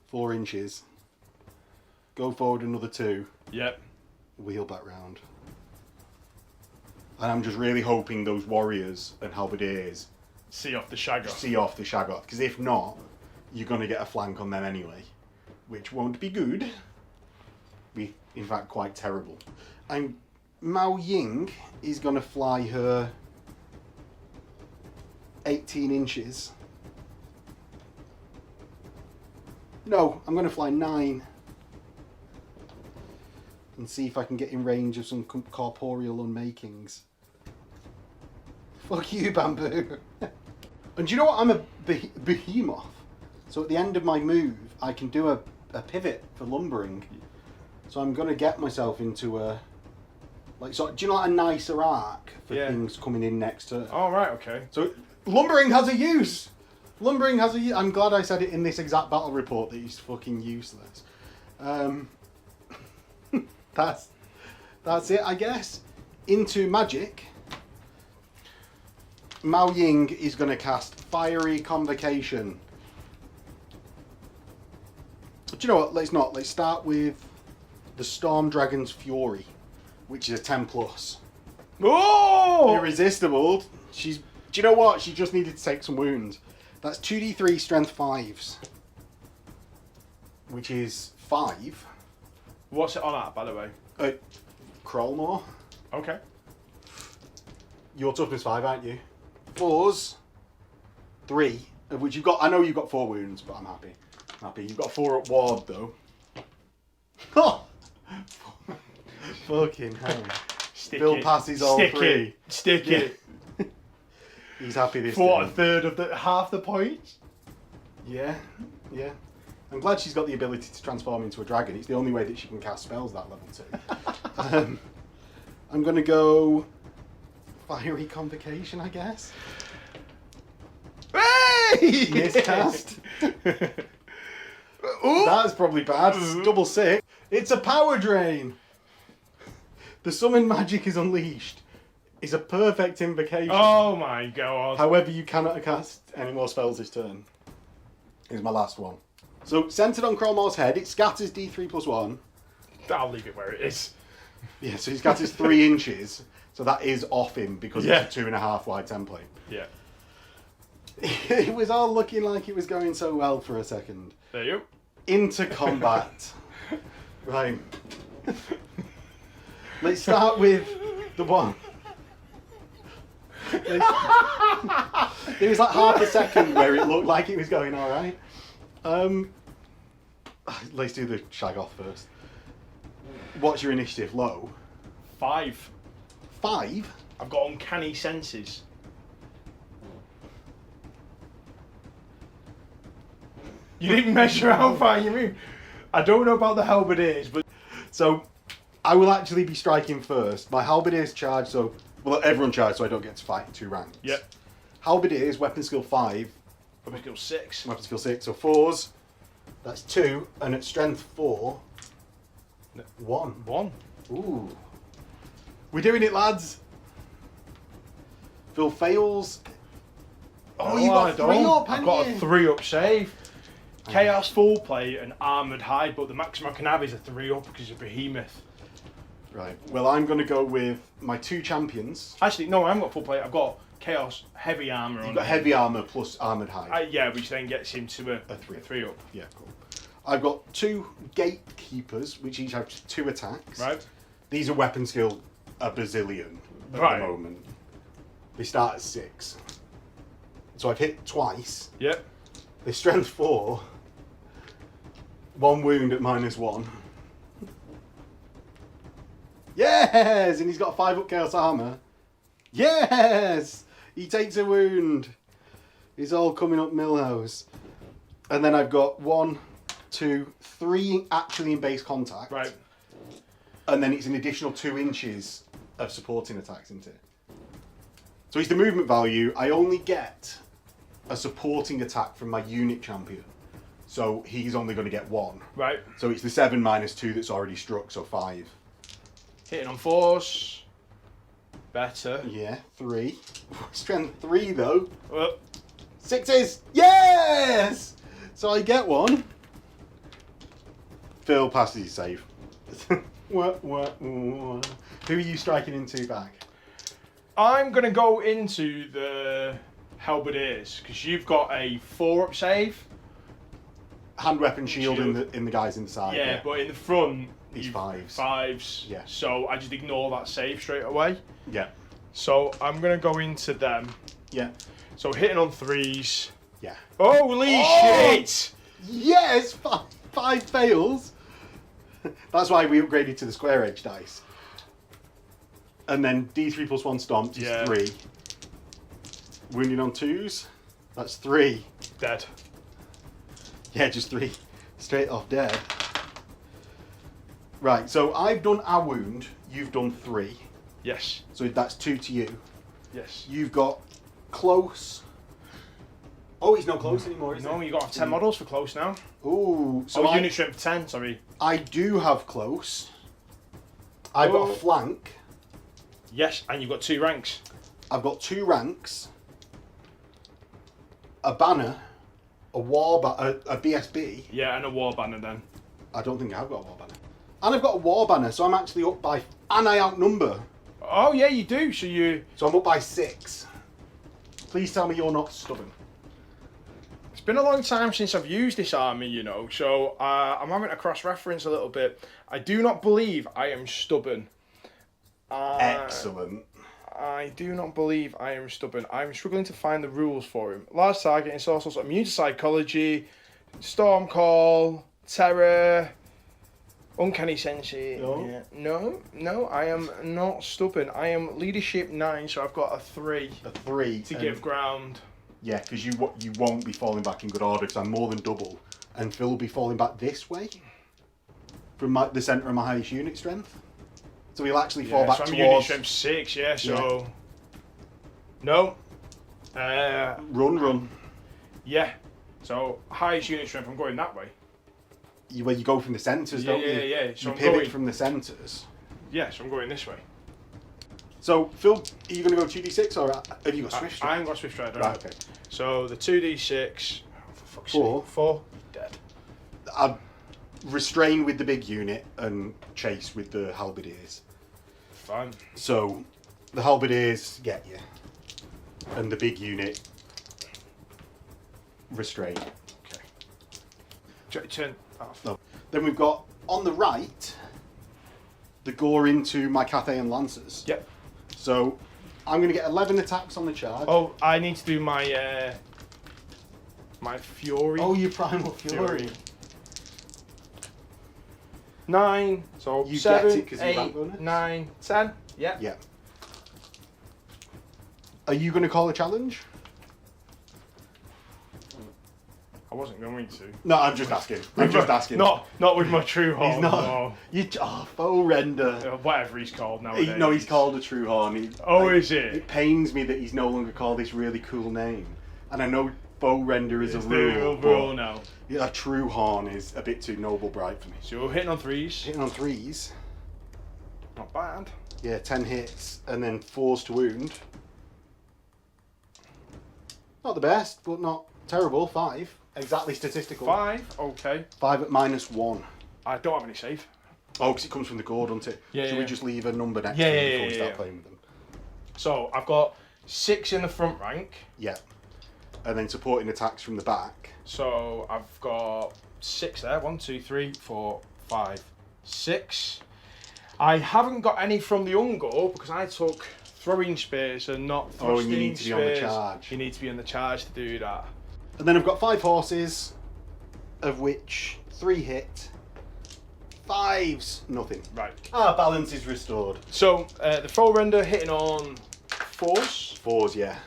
4 inches. Go forward another 2. Yep. Wheel back round. And I'm just really hoping those warriors and halberdiers See off the Shaggoth. see off the Shaggoth, because if not, you're going to get a flank on them anyway, which won't be good. Be, in fact, quite terrible. And Miao Ying is going to fly her 18 inches. No, I'm going to fly 9. And see if I can get in range of some corporeal unmakings. Fuck you, Bamboo. And do you know what? I'm a behemoth. So at the end of my move, I can do a pivot for lumbering. So I'm going to get myself into a Like, so, do you know, like a nicer arc for Yeah. things coming in next turn? Oh, right, okay. So, lumbering has a use. Lumbering has a use. I'm glad I said it in this exact battle report that he's fucking useless. That's it, I guess. Into magic, Miao Ying is going to cast Fiery Convocation. Do you know what? Let's not. Let's start with the Storm Dragon's Fury, which is a 10+. Oh! Irresistible. She's. Do you know what? She just needed to take some wounds. That's 2d3 strength 5s, which is 5. What's it on at, by the way? Crawlmore. Okay. You're toughness 5, aren't you? 4s, 3, of which you've got. I know you've got 4 wounds, but I'm happy. You've got 4 up ward though. Oh! Fucking hell. Stick Bill it. passes all Stick 3. It. Stick it. He's happy this For game. a third of half the points. Yeah. I'm glad she's got the ability to transform into a dragon. It's the only way that she can cast spells that level 2. I'm going to go Fiery Convocation, I guess. Hey! Miscast. Ooh. That's probably bad. It's double 6. It's a power drain. The summon magic is unleashed. It's a perfect invocation. Oh my god. However, you cannot cast any more spells this turn. Here's my last one. So, centered on Crawlmore's head, it scatters D3 plus 1. I'll leave it where it is. Yeah, so he scatters 3 inches. So that is off him because it's a 2.5 wide template. Yeah. It was all looking like it was going so well for a second. There you Into combat. Right. Let's start with the one. There was like half a second where it looked like it was going alright. Let's do the shag off first. What's your initiative? Low? 5. 5? I've got uncanny senses. You didn't measure how far you moved. I don't know about the halberdiers, but So, I will actually be striking first. My halberdiers charge, so... Well, everyone charged, so I don't get to fight in 2 rounds. Yep. Halberdiers, weapon skill 5, weapon skill 6. weapon skill 6, so 4s. That's 2, and at strength 4, 1. 1. Ooh. We're doing it, lads. Phil fails. Oh, you got 3 up, I've haven't got you? a 3 up save. Chaos full plate and armoured hide, but the maximum I can have is a 3 up because of behemoth. Right. Well, I'm going to go with my 2 champions. Actually, no, I haven't got full plate. I've got chaos heavy armour on. You've got heavy armour plus armoured hide. Yeah, which then gets him to a 3 up. Yeah, cool. I've got 2 gatekeepers, which each have 2 attacks. Right. These are weapon skill a bazillion at Right. the moment. They start at 6. So I've hit twice. Yep. They strength 4. 1 wound at -1. Yes! And he's got 5 up chaos armour. Yes! He takes a wound. He's all coming up Millhouse. And then I've got 1, 2, 3 actually in base contact. Right. And then it's an additional 2 inches of supporting attacks, isn't it? So it's the movement value. I only get a supporting attack from my unit champion. So he's only going to get 1. Right. So it's the 7 minus 2 that's already struck, so 5. Hitting on force. Better. Yeah, 3. Strength 3 though. Well, 6s! Yes! So I get 1. Phil passes his save. What? Who are you striking into back? I'm going to go into the halberdiers because you've got a 4 up save. Hand weapon shield in the guys inside. Yeah, but in the front, He's you've 5s. 5s. Yeah. So I just ignore that save straight away. Yeah. So I'm going to go into them. Yeah. So hitting on 3s. Yeah. Holy Oh! shit! Yes! 5 fails. That's why we upgraded to the square edge dice. And then D3 plus 1 stomped is 3. Wounded on 2s. That's 3. Dead. Yeah, just 3. Straight off dead. Right, so I've done a wound, you've done 3. Yes. So that's 2 to you. Yes. You've got close. Oh, he's not close anymore, is he? No, you got 10 models for close now. Ooh, so unit strength 10, sorry. I do have close. I've got a flank. Yes, and you've got 2 ranks. I've got 2 ranks. A banner. A BSB. Yeah, and a war banner then. I don't think I've got a war banner. And I've got a war banner, so I'm actually up by... And I outnumber. Oh, yeah, you do. So I'm up by 6. Please tell me you're not stubborn. It's been a long time since I've used this army, you know, so I'm having to cross-reference a little bit. I do not believe I am stubborn. Excellent. I do not believe I am stubborn. I'm struggling to find the rules for him. Large target, in sorts of immune to psychology, storm call, terror, uncanny sensei. No. Yeah. No, I am not stubborn. I am leadership 9, so I've got a 3. A 3. To give ground. Yeah, because you won't be falling back in good order, because I'm more than double. And Phil will be falling back this way from the centre of my highest unit strength. So he'll actually fall back so I'm towards... unit strength 6, yeah, so... Yeah. No. Run. Yeah. So, highest unit strength, I'm going that way. You go from the centres, don't you? Yeah. So you I'm pivot going... from the centres. Yeah, so I'm going this way. So, Phil, are you going to go 2d6 or have you got Swift Strike? I haven't got Swift Strike, Right, okay. So, the 2d6... For fuck's 4. sake. 4. Dead. I'd restrain with the big unit and chase with the halberdiers. Fine. So, the halberdiers get you. And the big unit restrain. Okay. Turn off. No. Then we've got, on the right, the gore into my Cathayan Lancers. Yep. So, I'm going to get 11 attacks on the charge. Oh, I need to do my... my Fury. Oh, your Primal Fury. 9, so You 7, get it 'cause you rank 8, bonus? 9, 10. Yeah. Yeah. Are you going to call a challenge? I wasn't going to. No, I'm just asking. I'm just asking. Not with my true horn. He's not. No. Faux render. Whatever he's called nowadays. No, he's called a true horn. Is it? It pains me that he's no longer called this really cool name. And I know faux render is It's a the rule. rule now. Yeah, a true horn is a bit too noble bright for me. So we're hitting on 3s. Hitting on 3s. Not bad. Yeah, 10 hits and then 4s to wound. Not the best, but not terrible. 5. Exactly statistical. 5, okay. 5 at -1. I don't have any save. Oh, because it comes from the core, doesn't it? Yeah, Should we yeah. just leave a number next Yeah, to them yeah, before we start yeah. playing with them? So I've got 6 in the front rank. Yeah. And then supporting attacks from the back. So I've got 6 there. 1, 2, 3, 4, 5, 6. I haven't got any from the Ungo because I took throwing spears and not thrusting Oh, and you need to be on the spears. charge. You need to be on the charge to do that. And then I've got 5 horses, of which 3 hit. 5's nothing. Right. Balance is restored. So the full render hitting on 4s. 4's, yeah.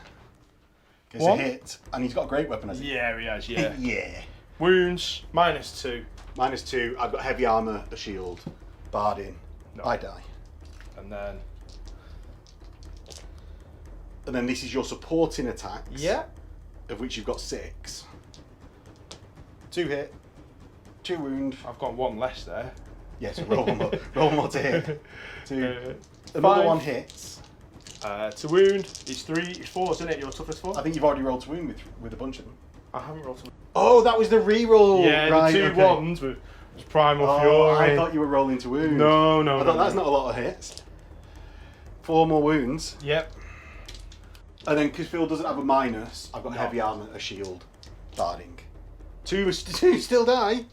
Gets a 1. hit, and he's got a great weapon, hasn't he? Yeah, he has. Yeah. Yeah. Wounds -2. -2. I've got heavy armor, a shield, barred in. No. I die. And then. And then this is your supporting attacks. Yeah. Of which you've got 6. 2 hit, 2 wound. I've got 1 less there. Yes, roll one more. Roll one more to hit. 2. Another 5. 1 hits. To wound. It's 3. It's 4, isn't it? Your toughest 4. I think you've already rolled to wound with a bunch of them. I haven't rolled to. Oh, that was the reroll. Yeah, right, the 2 okay. ones was Primal Oh, Fury. I thought you were rolling to wound. No. I thought that's not a lot of hits. 4 more wounds. Yep. And then, because Phil doesn't have a minus, I've got No. heavy armor, a shield, barding. 2 still die.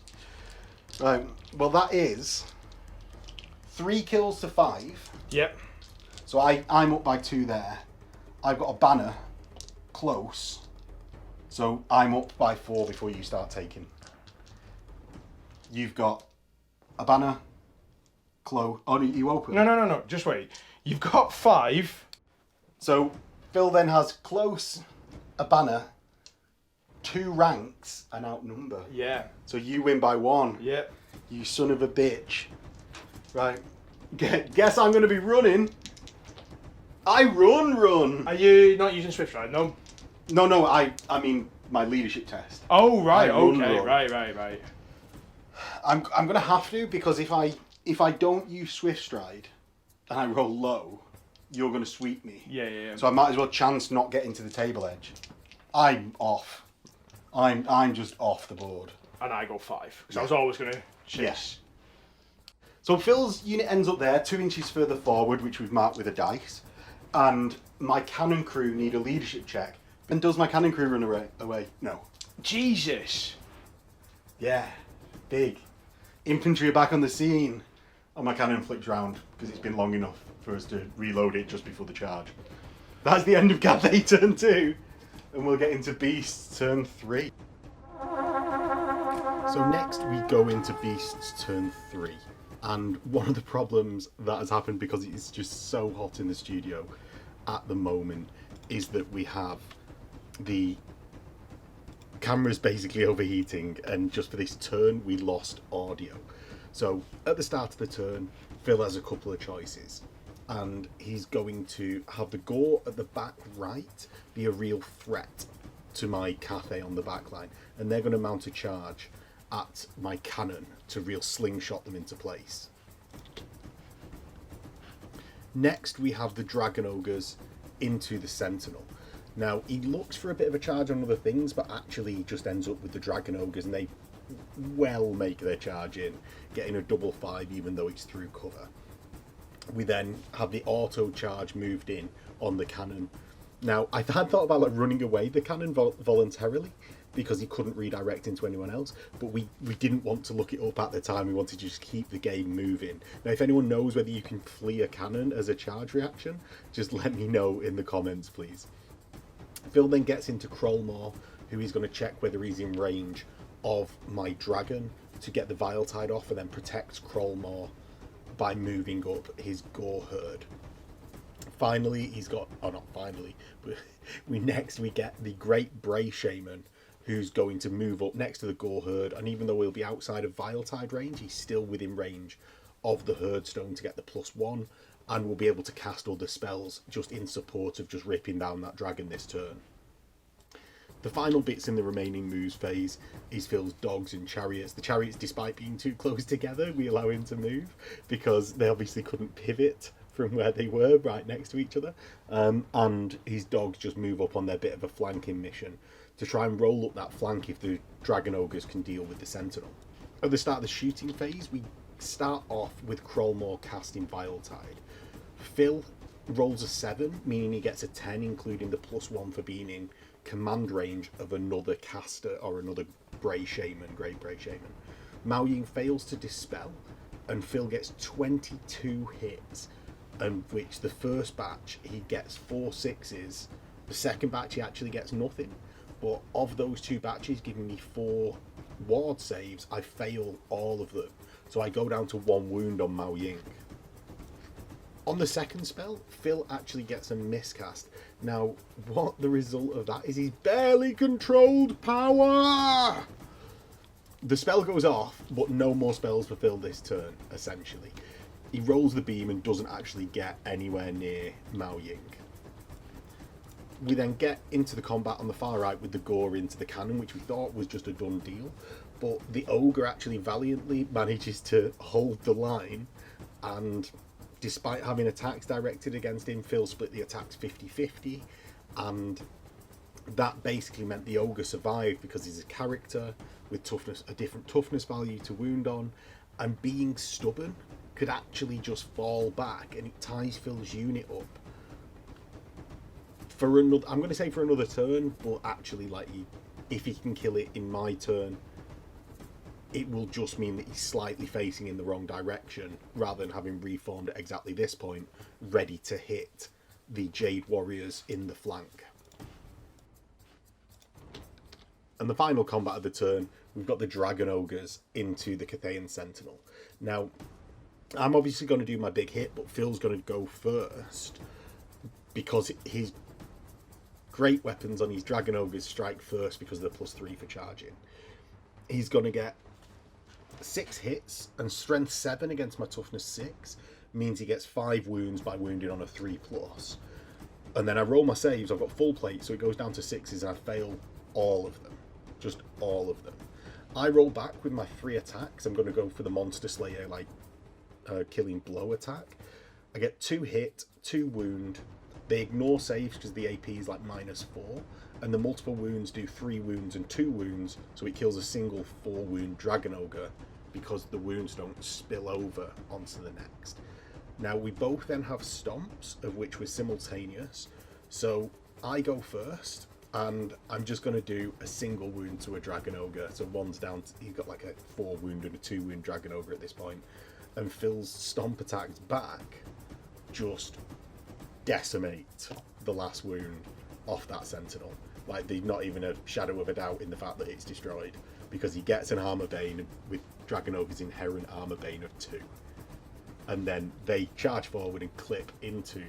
Right, well that is 3 kills to 5. Yep. So I'm up by 2 there. I've got a banner close. So I'm up by 4 before you start taking. You've got a banner close. Oh, you open? No. Just wait. You've got 5. So Phil then has close, a banner, 2 ranks, and outnumber. Yeah. So you win by 1. Yep. You son of a bitch. Right. Guess I'm going to be running. I run. Are you not using Swift Stride? No. No, I mean my leadership test. Oh, right, run. Right. I'm going to have to, because if I don't use Swift Stride and I roll low, you're going to sweep me. Yeah. So I might as well chance not getting to the table edge. I'm off. I'm just off the board. And I go 5, because I was always going to chase. Yes. So Phil's unit ends up there, 2 inches further forward, which we've marked with a dice. And my cannon crew need a leadership check. And does my cannon crew run away? No. Jesus. Yeah. Big. Infantry are back on the scene. And my cannon flicks round, because it's been long enough for us to reload it just before the charge. That's the end of Cathay turn 2. And we'll get into Beast's turn 3. So next we go into Beast's turn 3. And one of the problems that has happened, because it's just so hot in the studio at the moment, is that we have the cameras basically overheating, and just for this turn we lost audio. So at the start of the turn, Phil has a couple of choices, and he's going to have the gore at the back right be a real threat to my Cathay on the back line, and they're going to mount a charge at my cannon to real slingshot them into place. Next we have the Dragon Ogres into the Sentinel. Now he looks for a bit of a charge on other things, but actually just ends up with the Dragon Ogres, and they well make their charge in, getting a double 5 even though it's through cover. We then have the auto charge moved in on the cannon. Now I had thought about running away the cannon voluntarily, because he couldn't redirect into anyone else, but we didn't want to look it up at the time. We wanted to just keep the game moving. Now if anyone knows whether you can flee a cannon as a charge reaction, just let me know in the comments please. Phil then gets into Krollmore, who is going to check whether he's in range of my dragon to get the Vile Tide off, and then protects Krollmore by moving up his Gore Herd. Finally, he's got, oh not finally, but we get the Great Bray Shaman, who's going to move up next to the Gore Herd, and even though he'll be outside of Vile Tide range, he's still within range of the Herdstone to get the +1, and will be able to cast other spells just in support of just ripping down that dragon this turn. The final bits in the remaining moves phase is Phil's dogs and chariots. The chariots, despite being too close together, we allow him to move, because they obviously couldn't pivot from where they were right next to each other, and his dogs just move up on their bit of a flanking mission to try and roll up that flank if the Dragon Ogres can deal with the Sentinel. At the start of the shooting phase, we start off with Krollmore casting Vile Tide. Phil rolls a 7, meaning he gets a 10, including the +1 for being in command range of another caster or another Great Bray Shaman. Miao Ying fails to dispel, and Phil gets 22 hits, and which the first batch he gets 4 6s. The second batch he actually gets nothing. But of those 2 batches giving me 4 ward saves, I fail all of them. So I go down to 1 wound on Miao Ying. On the second spell, Phil actually gets a miscast. Now, what the result of that is, he's barely controlled power! The spell goes off, but no more spells for Phil this turn, essentially. He rolls the beam and doesn't actually get anywhere near Miao Ying. We then get into the combat on the far right with the Gore into the cannon, which we thought was just a done deal. But the Ogre actually valiantly manages to hold the line, and despite having attacks directed against him, Phil split the attacks 50-50, and that basically meant the Ogre survived because he's a character with toughness, a different toughness value to wound on, and being stubborn could actually just fall back, and it ties Phil's unit up for another, I'm going to say for another turn, but actually, like, if he can kill it in my turn, it will just mean that he's slightly facing in the wrong direction, rather than having reformed at exactly this point, ready to hit the Jade Warriors in the flank. And the final combat of the turn, we've got the Dragon Ogres into the Cathayan Sentinel. Now, I'm obviously going to do my big hit, but Phil's going to go first, because his great weapons on his Dragon Ogres strike first because of the +3 for charging. He's going to get 6 hits and strength 7 against my toughness 6 means he gets 5 wounds by wounding on a 3+. And then I roll my saves, I've got full plate, so it goes down to 6s and I fail all of them. Just all of them. I roll back with my 3 attacks. I'm going to go for the Monster Slayer, like, killing blow attack. I get 2 hit, 2 wound. They ignore saves because the AP is like -4. And the multiple wounds do 3 wounds and 2 wounds, so it kills a single 4 wound Dragon Ogre because the wounds don't spill over onto the next. Now we both then have stomps, of which we're simultaneous. So I go first, and I'm just going to do a single wound to a Dragon Ogre. So one's down, he's got like a 4 wound and a 2 wound Dragon Ogre at this point. And Phil's stomp attacks back just decimate the last wound off that Sentinel. Like, there's not even a shadow of a doubt in the fact that it's destroyed, because he gets an Armor Bane with Dragon Ogre's inherent Armor Bane of 2. And then they charge forward and clip into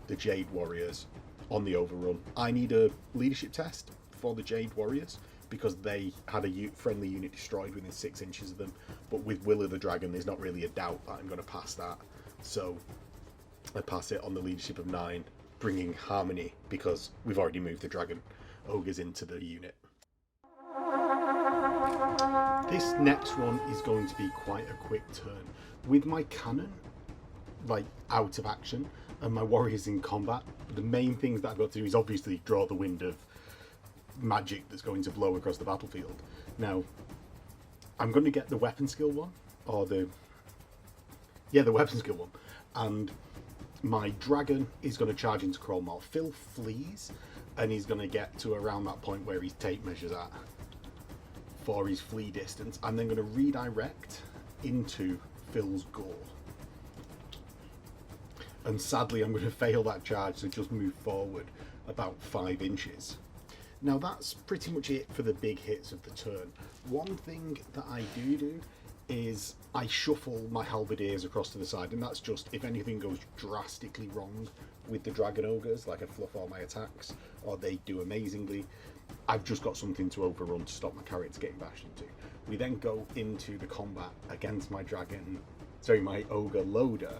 the Jade Warriors on the overrun. I need a leadership test for the Jade Warriors because they had a friendly unit destroyed within 6 inches of them. But with Will of the Dragon, there's not really a doubt that I'm going to pass that. So I pass it on the leadership of 9, bringing harmony because we've already moved the Dragon Ogres into the unit. This next one is going to be quite a quick turn. With my cannon, like, out of action, and my warriors in combat, the main things that I've got to do is obviously draw the wind of magic that's going to blow across the battlefield. Now, I'm going to get the weapon skill one, or the weapon skill one, and my dragon is going to charge into Crawl Mall. Phil flees, and he's going to get to around that point where his tape measures at for his flee distance. I'm then going to redirect into Phil's gore. And sadly, I'm going to fail that charge, so just move forward about 5 inches. Now that's pretty much it for the big hits of the turn. One thing that I do is I shuffle my halberdiers across to the side, and that's just if anything goes drastically wrong with the Dragon Ogres, like I fluff all my attacks, or they do amazingly, I've just got something to overrun to stop my character getting bashed into. We then go into the combat against my my Ogre Loader,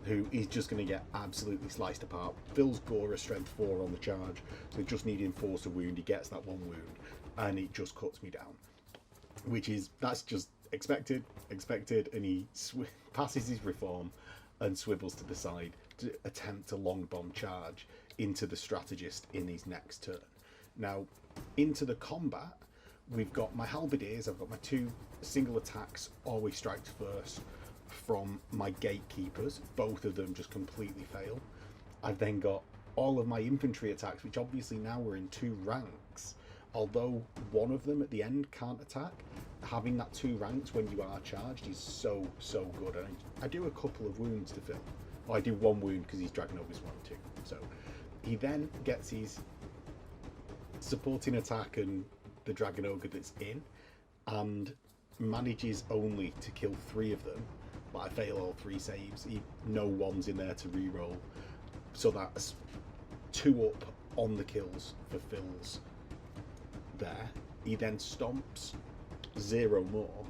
who is just going to get absolutely sliced apart. Phil's gore is strength 4 on the charge, so just needing force a wound, he gets that 1 wound, and it just cuts me down. That's just expected, and he passes his reform and swivels to the side to attempt a long bomb charge into the strategist in his next turn. Now, into the combat, we've got my halberdiers. I've got my 2 single attacks, always strikes first, from my gatekeepers. Both of them just completely fail. I've then got all of my infantry attacks, which obviously now we're in 2 ranks. Although one of them at the end can't attack, having that 2 ranks when you are charged is so good. And I do a couple of wounds to Phil. Well, I do 1 wound because he's Dragon Ogre's 1 too. So he then gets his supporting attack and the Dragon Ogre that's in, and manages only to kill 3 of them, but I fail all 3 saves. No 1s in there to reroll, so that's 2 up on the kills for Phil's there. He then stomps 0 more,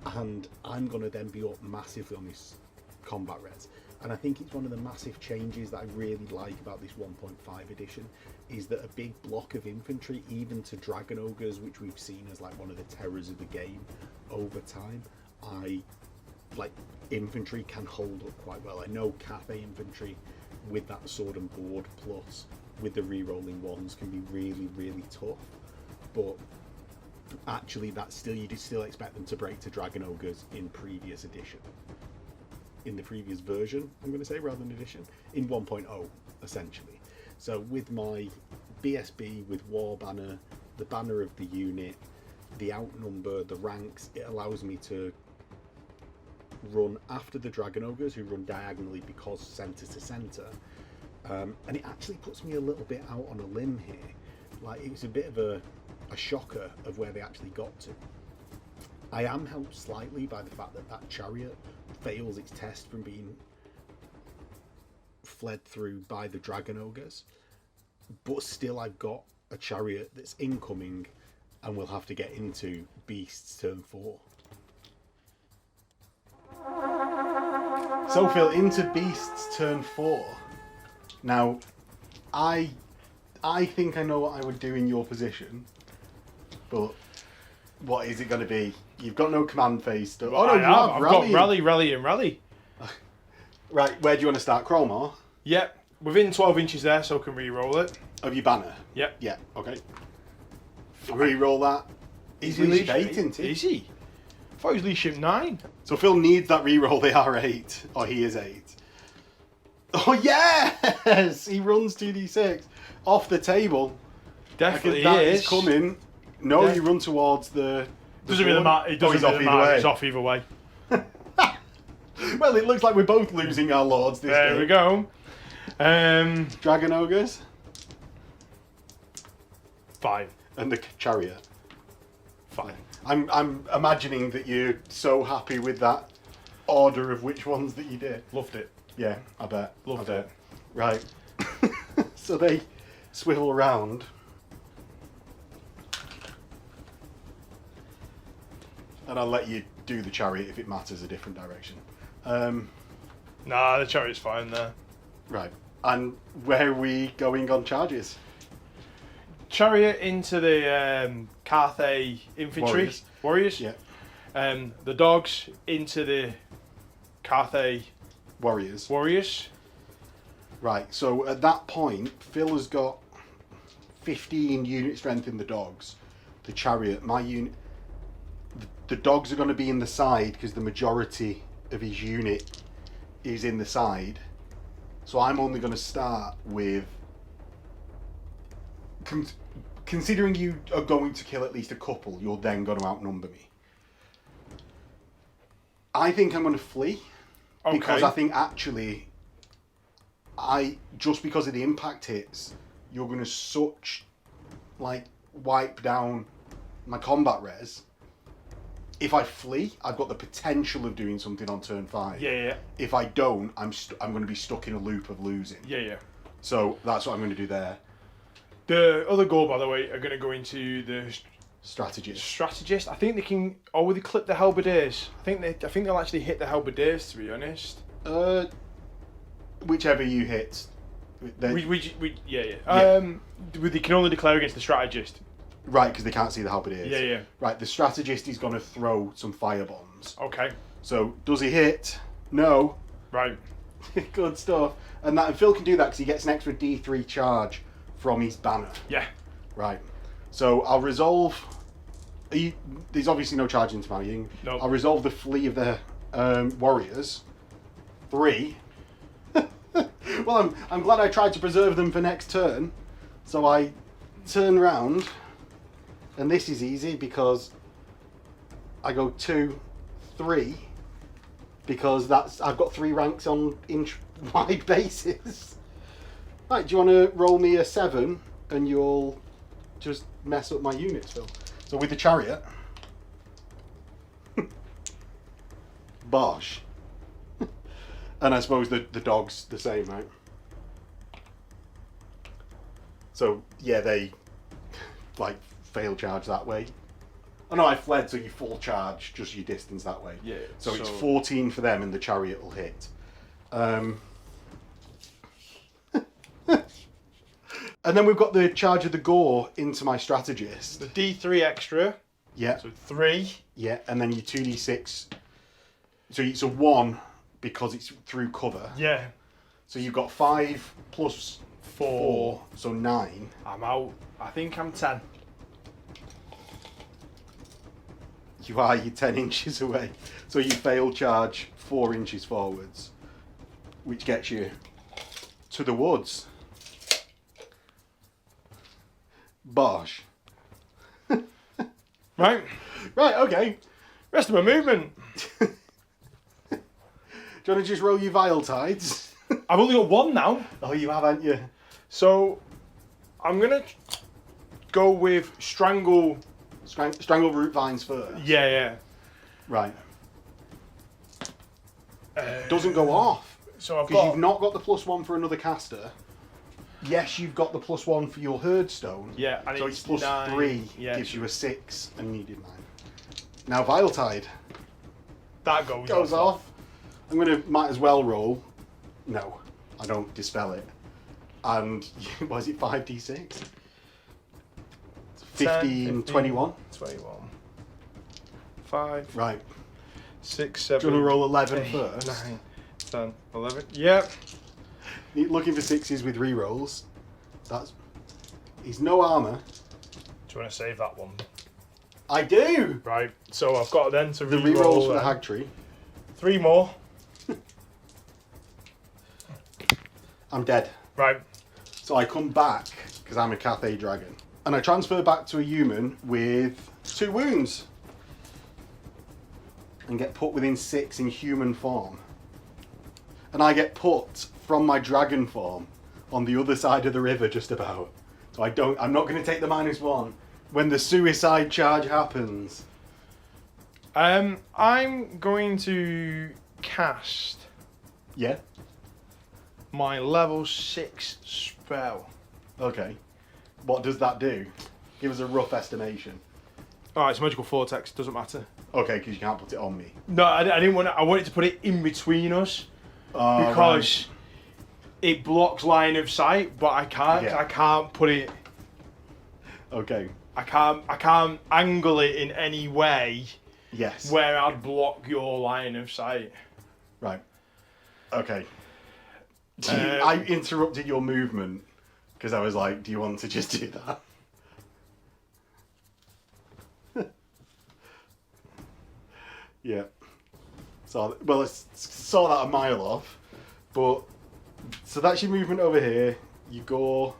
and I'm going to then be up massively on this combat res. And I think it's one of the massive changes that I really like about this 1.5 edition, is that a big block of infantry, even to Dragon Ogres, which we've seen as like one of the terrors of the game over time, infantry can hold up quite well. I know Cathay infantry with that sword and board plus with the re-rolling ones can be really tough, but actually you'd still expect them to break to Dragon Ogres in previous edition. In the previous version, I'm going to say, rather than edition, in 1.0 essentially. So with my BSB, with War Banner, the banner of the unit, the outnumber, the ranks, it allows me to run after the Dragon Ogres, who run diagonally because centre to centre, and it actually puts me a little bit out on a limb here. Like, it's a bit of a shocker of where they actually got to. I am helped slightly by the fact that that chariot fails its test from being fled through by the Dragon Ogres, but still I've got a chariot that's incoming and we'll have to get into Beasts turn 4. So Phil, into Beast's turn 4. Now, I think I know what I would do in your position, but what is it going to be? You've got no command phase. Well, oh no, I've got rally, and rally. Right, where do you want to start? Crowmore? Yep, within 12 inches there, so I can re-roll it. Of your banner? Yep. Yeah, okay. Re-roll that. He's leash 8, isn't he? Is he? I thought he was leash 9. So Phil needs that re-roll, they are 8. Or he is 8. Oh yes! He runs 2d6 off the table. Definitely that is. is coming. No, you run towards the Doesn't really matter. It doesn't really matter. He's off either way. Well, it looks like we're both losing our lords this game. There we go. Dragon Ogres. Fine. And the Chariot. Fine. I'm imagining that you're so happy with that order of which ones that you did. Loved it. Yeah, I bet. Loved it. Right. So they swivel round. And I'll let you do the Chariot if it matters a different direction. Nah, the Chariot's fine there. Right. And where are we going on charges? Chariot into the Cathay infantry. Warriors. Yeah. The dogs into the Cathay Warriors. Right, so at that point, Phil has got 15 unit strength in the dogs. The Chariot, my unit... The dogs are going to be in the side because the majority of his unit is in the side. So I'm only going to start with... Considering you are going to kill at least a couple, you're then going to outnumber me. I think I'm going to flee. Okay. Because I think actually... just because of the impact hits, you're going to wipe down my combat res. If I flee, I've got the potential of doing something on turn 5. Yeah. If I don't, I'm going to be stuck in a loop of losing. Yeah. So that's what I'm going to do there. The other goal, by the way, are going to go into the Strategist. I think they can. Or will they clip the halberdiers? I think they'll actually hit the halberdiers. To be honest. Whichever you hit. Yeah. They can only declare against the strategist. Right, because they can't see the halberdiers. Yeah. Right, the strategist is going to throw some fire bombs. Okay. So, does he hit? No. Right. Good stuff. And Phil can do that because he gets an extra D3 charge from his banner. Yeah. Right. So, I'll resolve... There's obviously no charge into my Ying. No. I'll resolve the flee of the warriors. 3. Well, I'm glad I tried to preserve them for next turn. So I turn round, and this is easy because I go 2, 3, because I've got 3 ranks on inch-wide basis. Right, do you want to roll me a 7, and you'll just mess up my units, Phil? So with the Chariot, bosh. And I suppose the dog's the same, right? So, yeah, they, fail charge that way. Oh, no, I fled, so you full charge, just your distance that way. Yeah. So it's 14 for them, and the Chariot will hit. And then we've got the charge of the gore into my strategist. The D3 extra. Yeah. So 3. Yeah, and then your 2d6. So it's a 1 because it's through cover. Yeah. So you've got 5 plus 4, so 9. I'm out. I think I'm 10. You are, you're 10 inches away. So you fail charge 4 inches forwards, which gets you to the woods. Bosh. Right. Right, okay. Rest of my movement. Do you want to just roll your Vile Tides? I've only got 1 now. Oh, you have, haven't you? So, I'm going to go with Strangle... Strangle Root Vines first? Yeah. Right. Doesn't go off. So I've Because got... you've not got the +1 for another caster. Yes, you've got the +1 for your Herdstone. Yeah, and so it's +3 9, gives you a 6 and needed 9. Now Vile Tide that goes off. I'm going to might as well roll. No, I don't dispel it. And what is it, 5d6? 15, 21. 21. 5. Right. 6, 7. Do you want to roll 11 8, first? 9, 10, 11. Yep. Looking for 6s with rerolls. He's no armour. Do you want to save that one? I do! Right. So I've got then to The re-roll rerolls for the hag tree. 3 more. I'm dead. Right. So I come back, because I'm a Cathay dragon. And I transfer back to a human with 2 wounds. And get put within 6 in human form. And I get put from my dragon form on the other side of the river just about. So I'm not going to take the -1 when the suicide charge happens. I'm going to cast Yeah? my level 6 spell. Okay. What does that do? Give us a rough estimation. Alright, it's magical vortex, doesn't matter. Okay, because you can't put it on me. No, I didn't want to, I wanted to put it in between us Oh, because it blocks line of sight, but I can't. Yeah. I can't put it. Right. Okay. I can't angle it in any way Yes. where I'd block your line of sight. Right. Okay. I interrupted your movement because I was like, do you want to just do that? Yeah. So, well, I saw that a mile off, but so that's your movement over here. You go.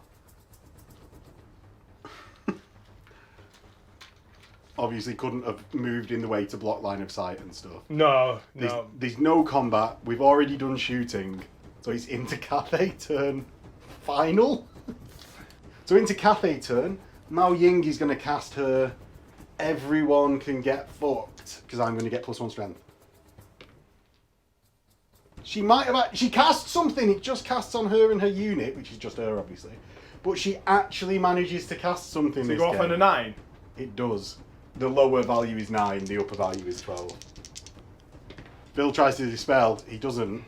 Obviously, couldn't have moved in the way to block line of sight and stuff. No, There's no combat. We've already done shooting, so it's into Cathay turn final. So into Cathay turn, Miao Ying is going to cast her. Everyone can get fucked because I'm going to get +1 strength. She might have. She cast something. It just casts on her and her unit, which is just her, obviously. But she actually manages to cast something. So this you go off game. on a 9. It does. The lower value is 9, the upper value is 12. Bill tries to dispel, he doesn't.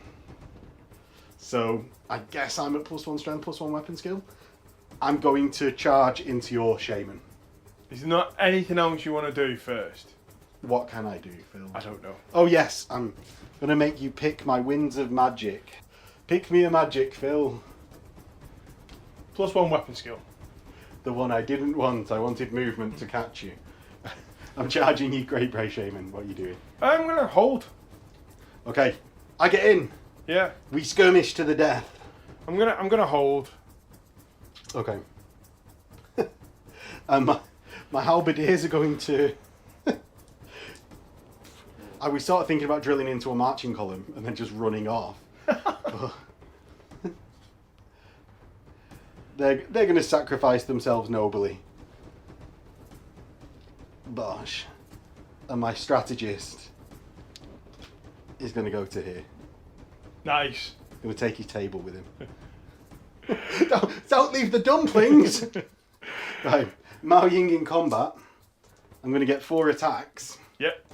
So I guess I'm at +1 strength, +1 weapon skill. I'm going to charge into your shaman. Is there not anything else you want to do first? What can I do, Phil? I don't know. Oh yes, I'm going to make you pick my winds of magic. Pick me a magic, Phil. +1 weapon skill. The one I didn't want. I wanted movement to catch you. I'm charging you, Great Bray Shaman. What are you doing? I'm gonna hold. Okay, I get in. Yeah. We skirmish to the death. I'm gonna hold. Okay. And my halberdiers are going to. I was sort of thinking about drilling into a marching column and then just running off. But they're going to sacrifice themselves nobly. Bosh. And my strategist is going to go to here. Nice. Going to take his table with him. don't leave the dumplings! Right. Miao Ying in combat. I'm going to get 4 attacks. Yep.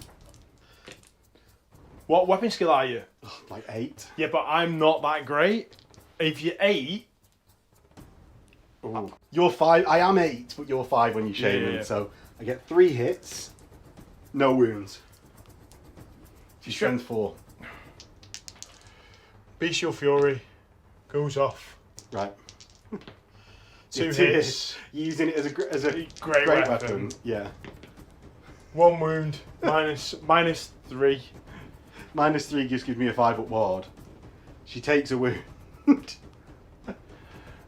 What weapon skill are you? Oh, like 8. Yeah, but I'm not that great. If you're 8... Ooh. You're 5. I am 8, but you're 5 when you shaman. Yeah. So I get 3 hits, no wounds. She's strength 4. Bestial Fury goes off. Right. 2 Yeah, hits. Using it as a Great weapon. Yeah. 1 wound. minus 3. -3 just gives me a 5 up ward. She takes a wound.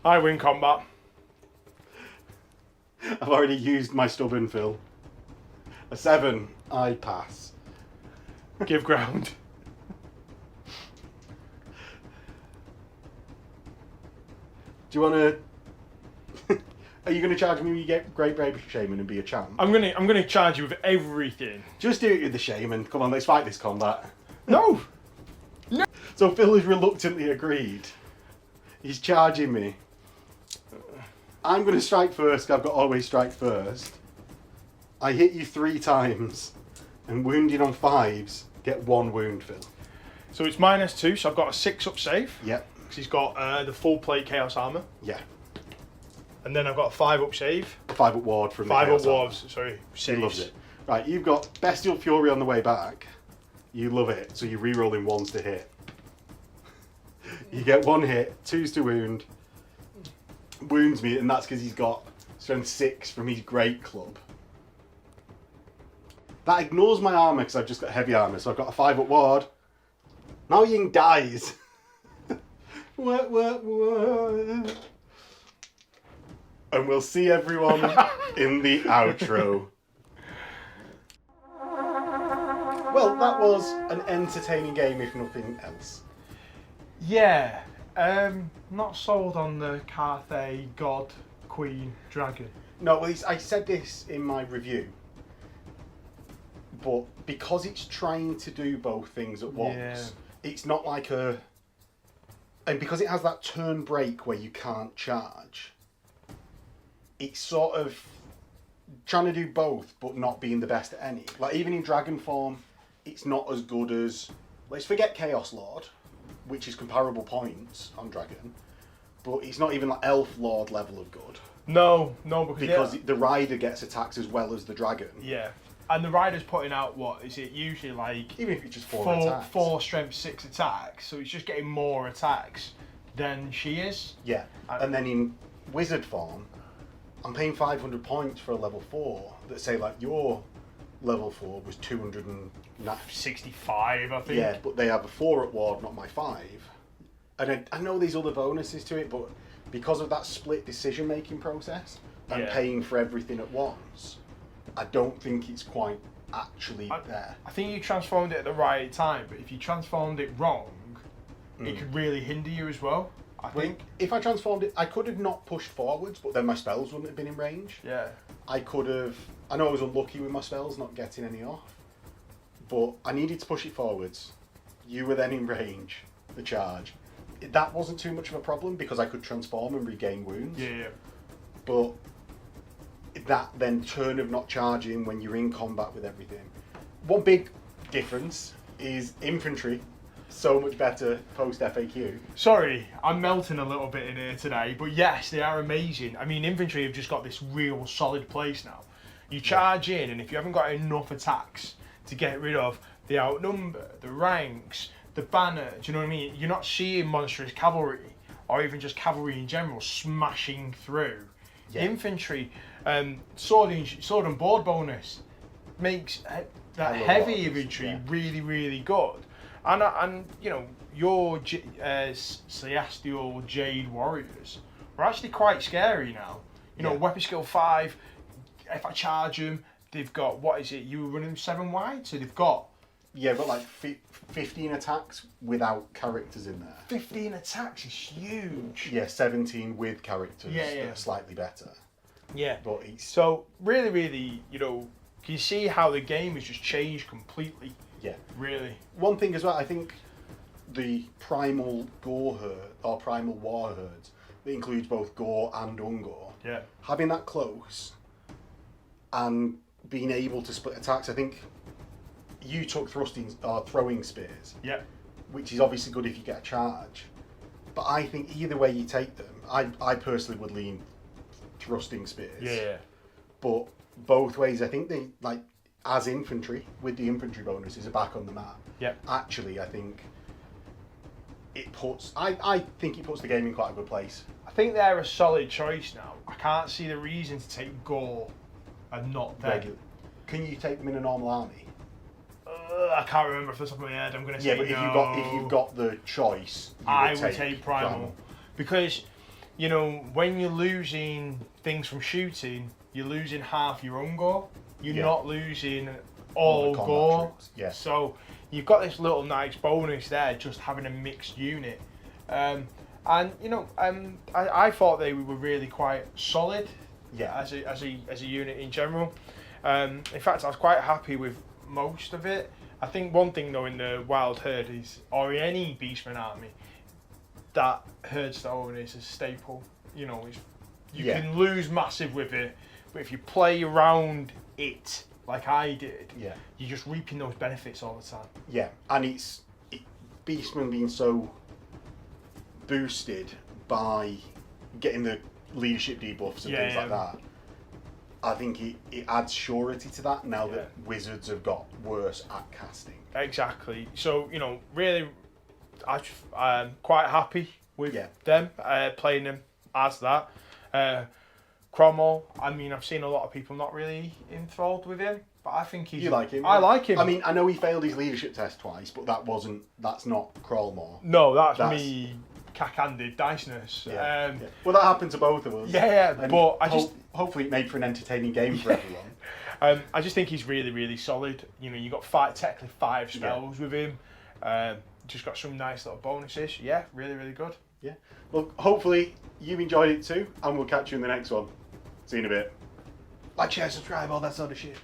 I win combat. I've already used my stubborn Phil. A 7. I pass. Give ground. Do you want to... Are you going to charge me when you get Great Brave Shaman and be a champ? I'm gonna charge you with everything. Just do it with the Shaman. Come on, let's fight this combat. No. So Phil has reluctantly agreed. He's charging me. I'm going to strike first. I've got always strike first. I hit you 3 times. And wounded on 5s, get 1 wound, Phil. So it's -2, so I've got a 6 up save. Yep. Because he's got the full plate Chaos Armour. Yeah. And then I've got a 5 up save. 5 up ward from 5 the up Chaos Armor. wards, sorry. He Saves. loves it. Right, you've got Bestial Fury on the way back. You love it, so you're re-rolling 1s to hit. You get 1 hit, 2s to wound. Wounds me, and that's because he's got strength 6 from his Great Club. That ignores my armour because I've just got heavy armour, so I've got a 5 up ward. Now Ying dies. What? And we'll see everyone in the outro. Well, that was an entertaining game, if nothing else. Yeah. Not sold on the Cathay God Queen Dragon. No, well, I said this in my review, but because it's trying to do both things at once, it's not like a... And because it has that turn break where you can't charge, it's sort of trying to do both, but not being the best at any. Like, even in Dragon form, it's not as good as... Let's forget Chaos Lord, which is comparable points on Dragon, but it's not even like Elf Lord level of good. No, Because the Rider gets attacks as well as the Dragon. Yeah. And the Rider's putting out, what, is it usually like... Even if it's just 4 attacks. 4 strength 6 attacks, so it's just getting more attacks than she is. Yeah, and then in Wizard form, I'm paying 500 points for a level 4 that say like your level 4 was 265, I think. Yeah, but they have a 4 at ward, not my 5. And I know there's other bonuses to it, but because of that split decision making process and paying for everything at once, I don't think it's quite actually there. I think you transformed it at the right time, but if you transformed it wrong, it could really hinder you as well. I think. If I transformed it, I could have not pushed forwards, but then my spells wouldn't have been in range. Yeah. I could have... I know I was unlucky with my spells not getting any off, but I needed to push it forwards. You were then in range, the charge. That wasn't too much of a problem because I could transform and regain wounds. Yeah. But that then turn of not charging when you're in combat with everything. One big difference is infantry. So much better post FAQ. Sorry, I'm melting a little bit in here today, but yes, they are amazing. I mean, infantry have just got this real solid place now. You charge in, and if you haven't got enough attacks to get rid of the outnumber, the ranks, the banner, do you know what I mean? You're not seeing monstrous cavalry, or even just cavalry in general, smashing through. Yeah. Infantry, sword and board bonus makes that heavy infantry really, really good. And you know, your Celestial Jade Warriors are actually quite scary now. You know, weapon skill 5, if I charge them, they've got, what is it, you were running 7 wide? So they've got... Yeah, but like 15 attacks without characters in there. 15 attacks is huge. Yeah, 17 with characters that are slightly better. Yeah. But it's... So, really, really, you know, can you see how the game has just changed completely? Yeah. Really. One thing as well, I think the primal gore herd, or primal war herds, that includes both gore and ungore, having that close and being able to split attacks, I think you took throwing spears, which is obviously good if you get a charge. But I think either way you take them, I personally would lean thrusting spears. Yeah. But both ways, I think they, like, as infantry, with the infantry bonuses, are back on the map. Yeah. Actually, I think it puts... I think it puts the game in quite a good place. I think they're a solid choice now. I can't see the reason to take gore and not them. Regular. Can you take them in a normal army? I can't remember off the top of my head. I'm going to say but no. if you've got the choice, I would take primal. Because, you know, when you're losing things from shooting, you're losing half your own gore. You're not losing all gore. Yeah. So you've got this little nice bonus there, just having a mixed unit. And you know, I thought they were really quite solid. Yeah. As a unit in general. In fact, I was quite happy with most of it. I think one thing though in the Wild Herd is, or any Beastmen army, that Herdstone is a staple. You know, you can lose massive with it, but if you play around it like I did, you're just reaping those benefits all the time. Yeah, and Beastmen being so boosted by getting the leadership debuffs and things like that, I think it adds surety to that now that wizards have got worse at casting. Exactly. So, you know, really, I'm quite happy with them playing them as that. Cromwell, I mean, I've seen a lot of people not really enthralled with him, but I think he's... You like him? I like him. I mean, I know he failed his leadership test twice, but that's not Crawlmore. No, that's me cack-handed diceness. Yeah. Well, that happened to both of us. And but I just... Hopefully it made for an entertaining game for everyone. I just think he's really, really solid. You know, you got technically 5 spells with him. Just got some nice little bonuses. Yeah, really, really good. Yeah. Well, hopefully you enjoyed it too, and we'll catch you in the next one. See you in a bit. Like, share, subscribe, all that sort of shit.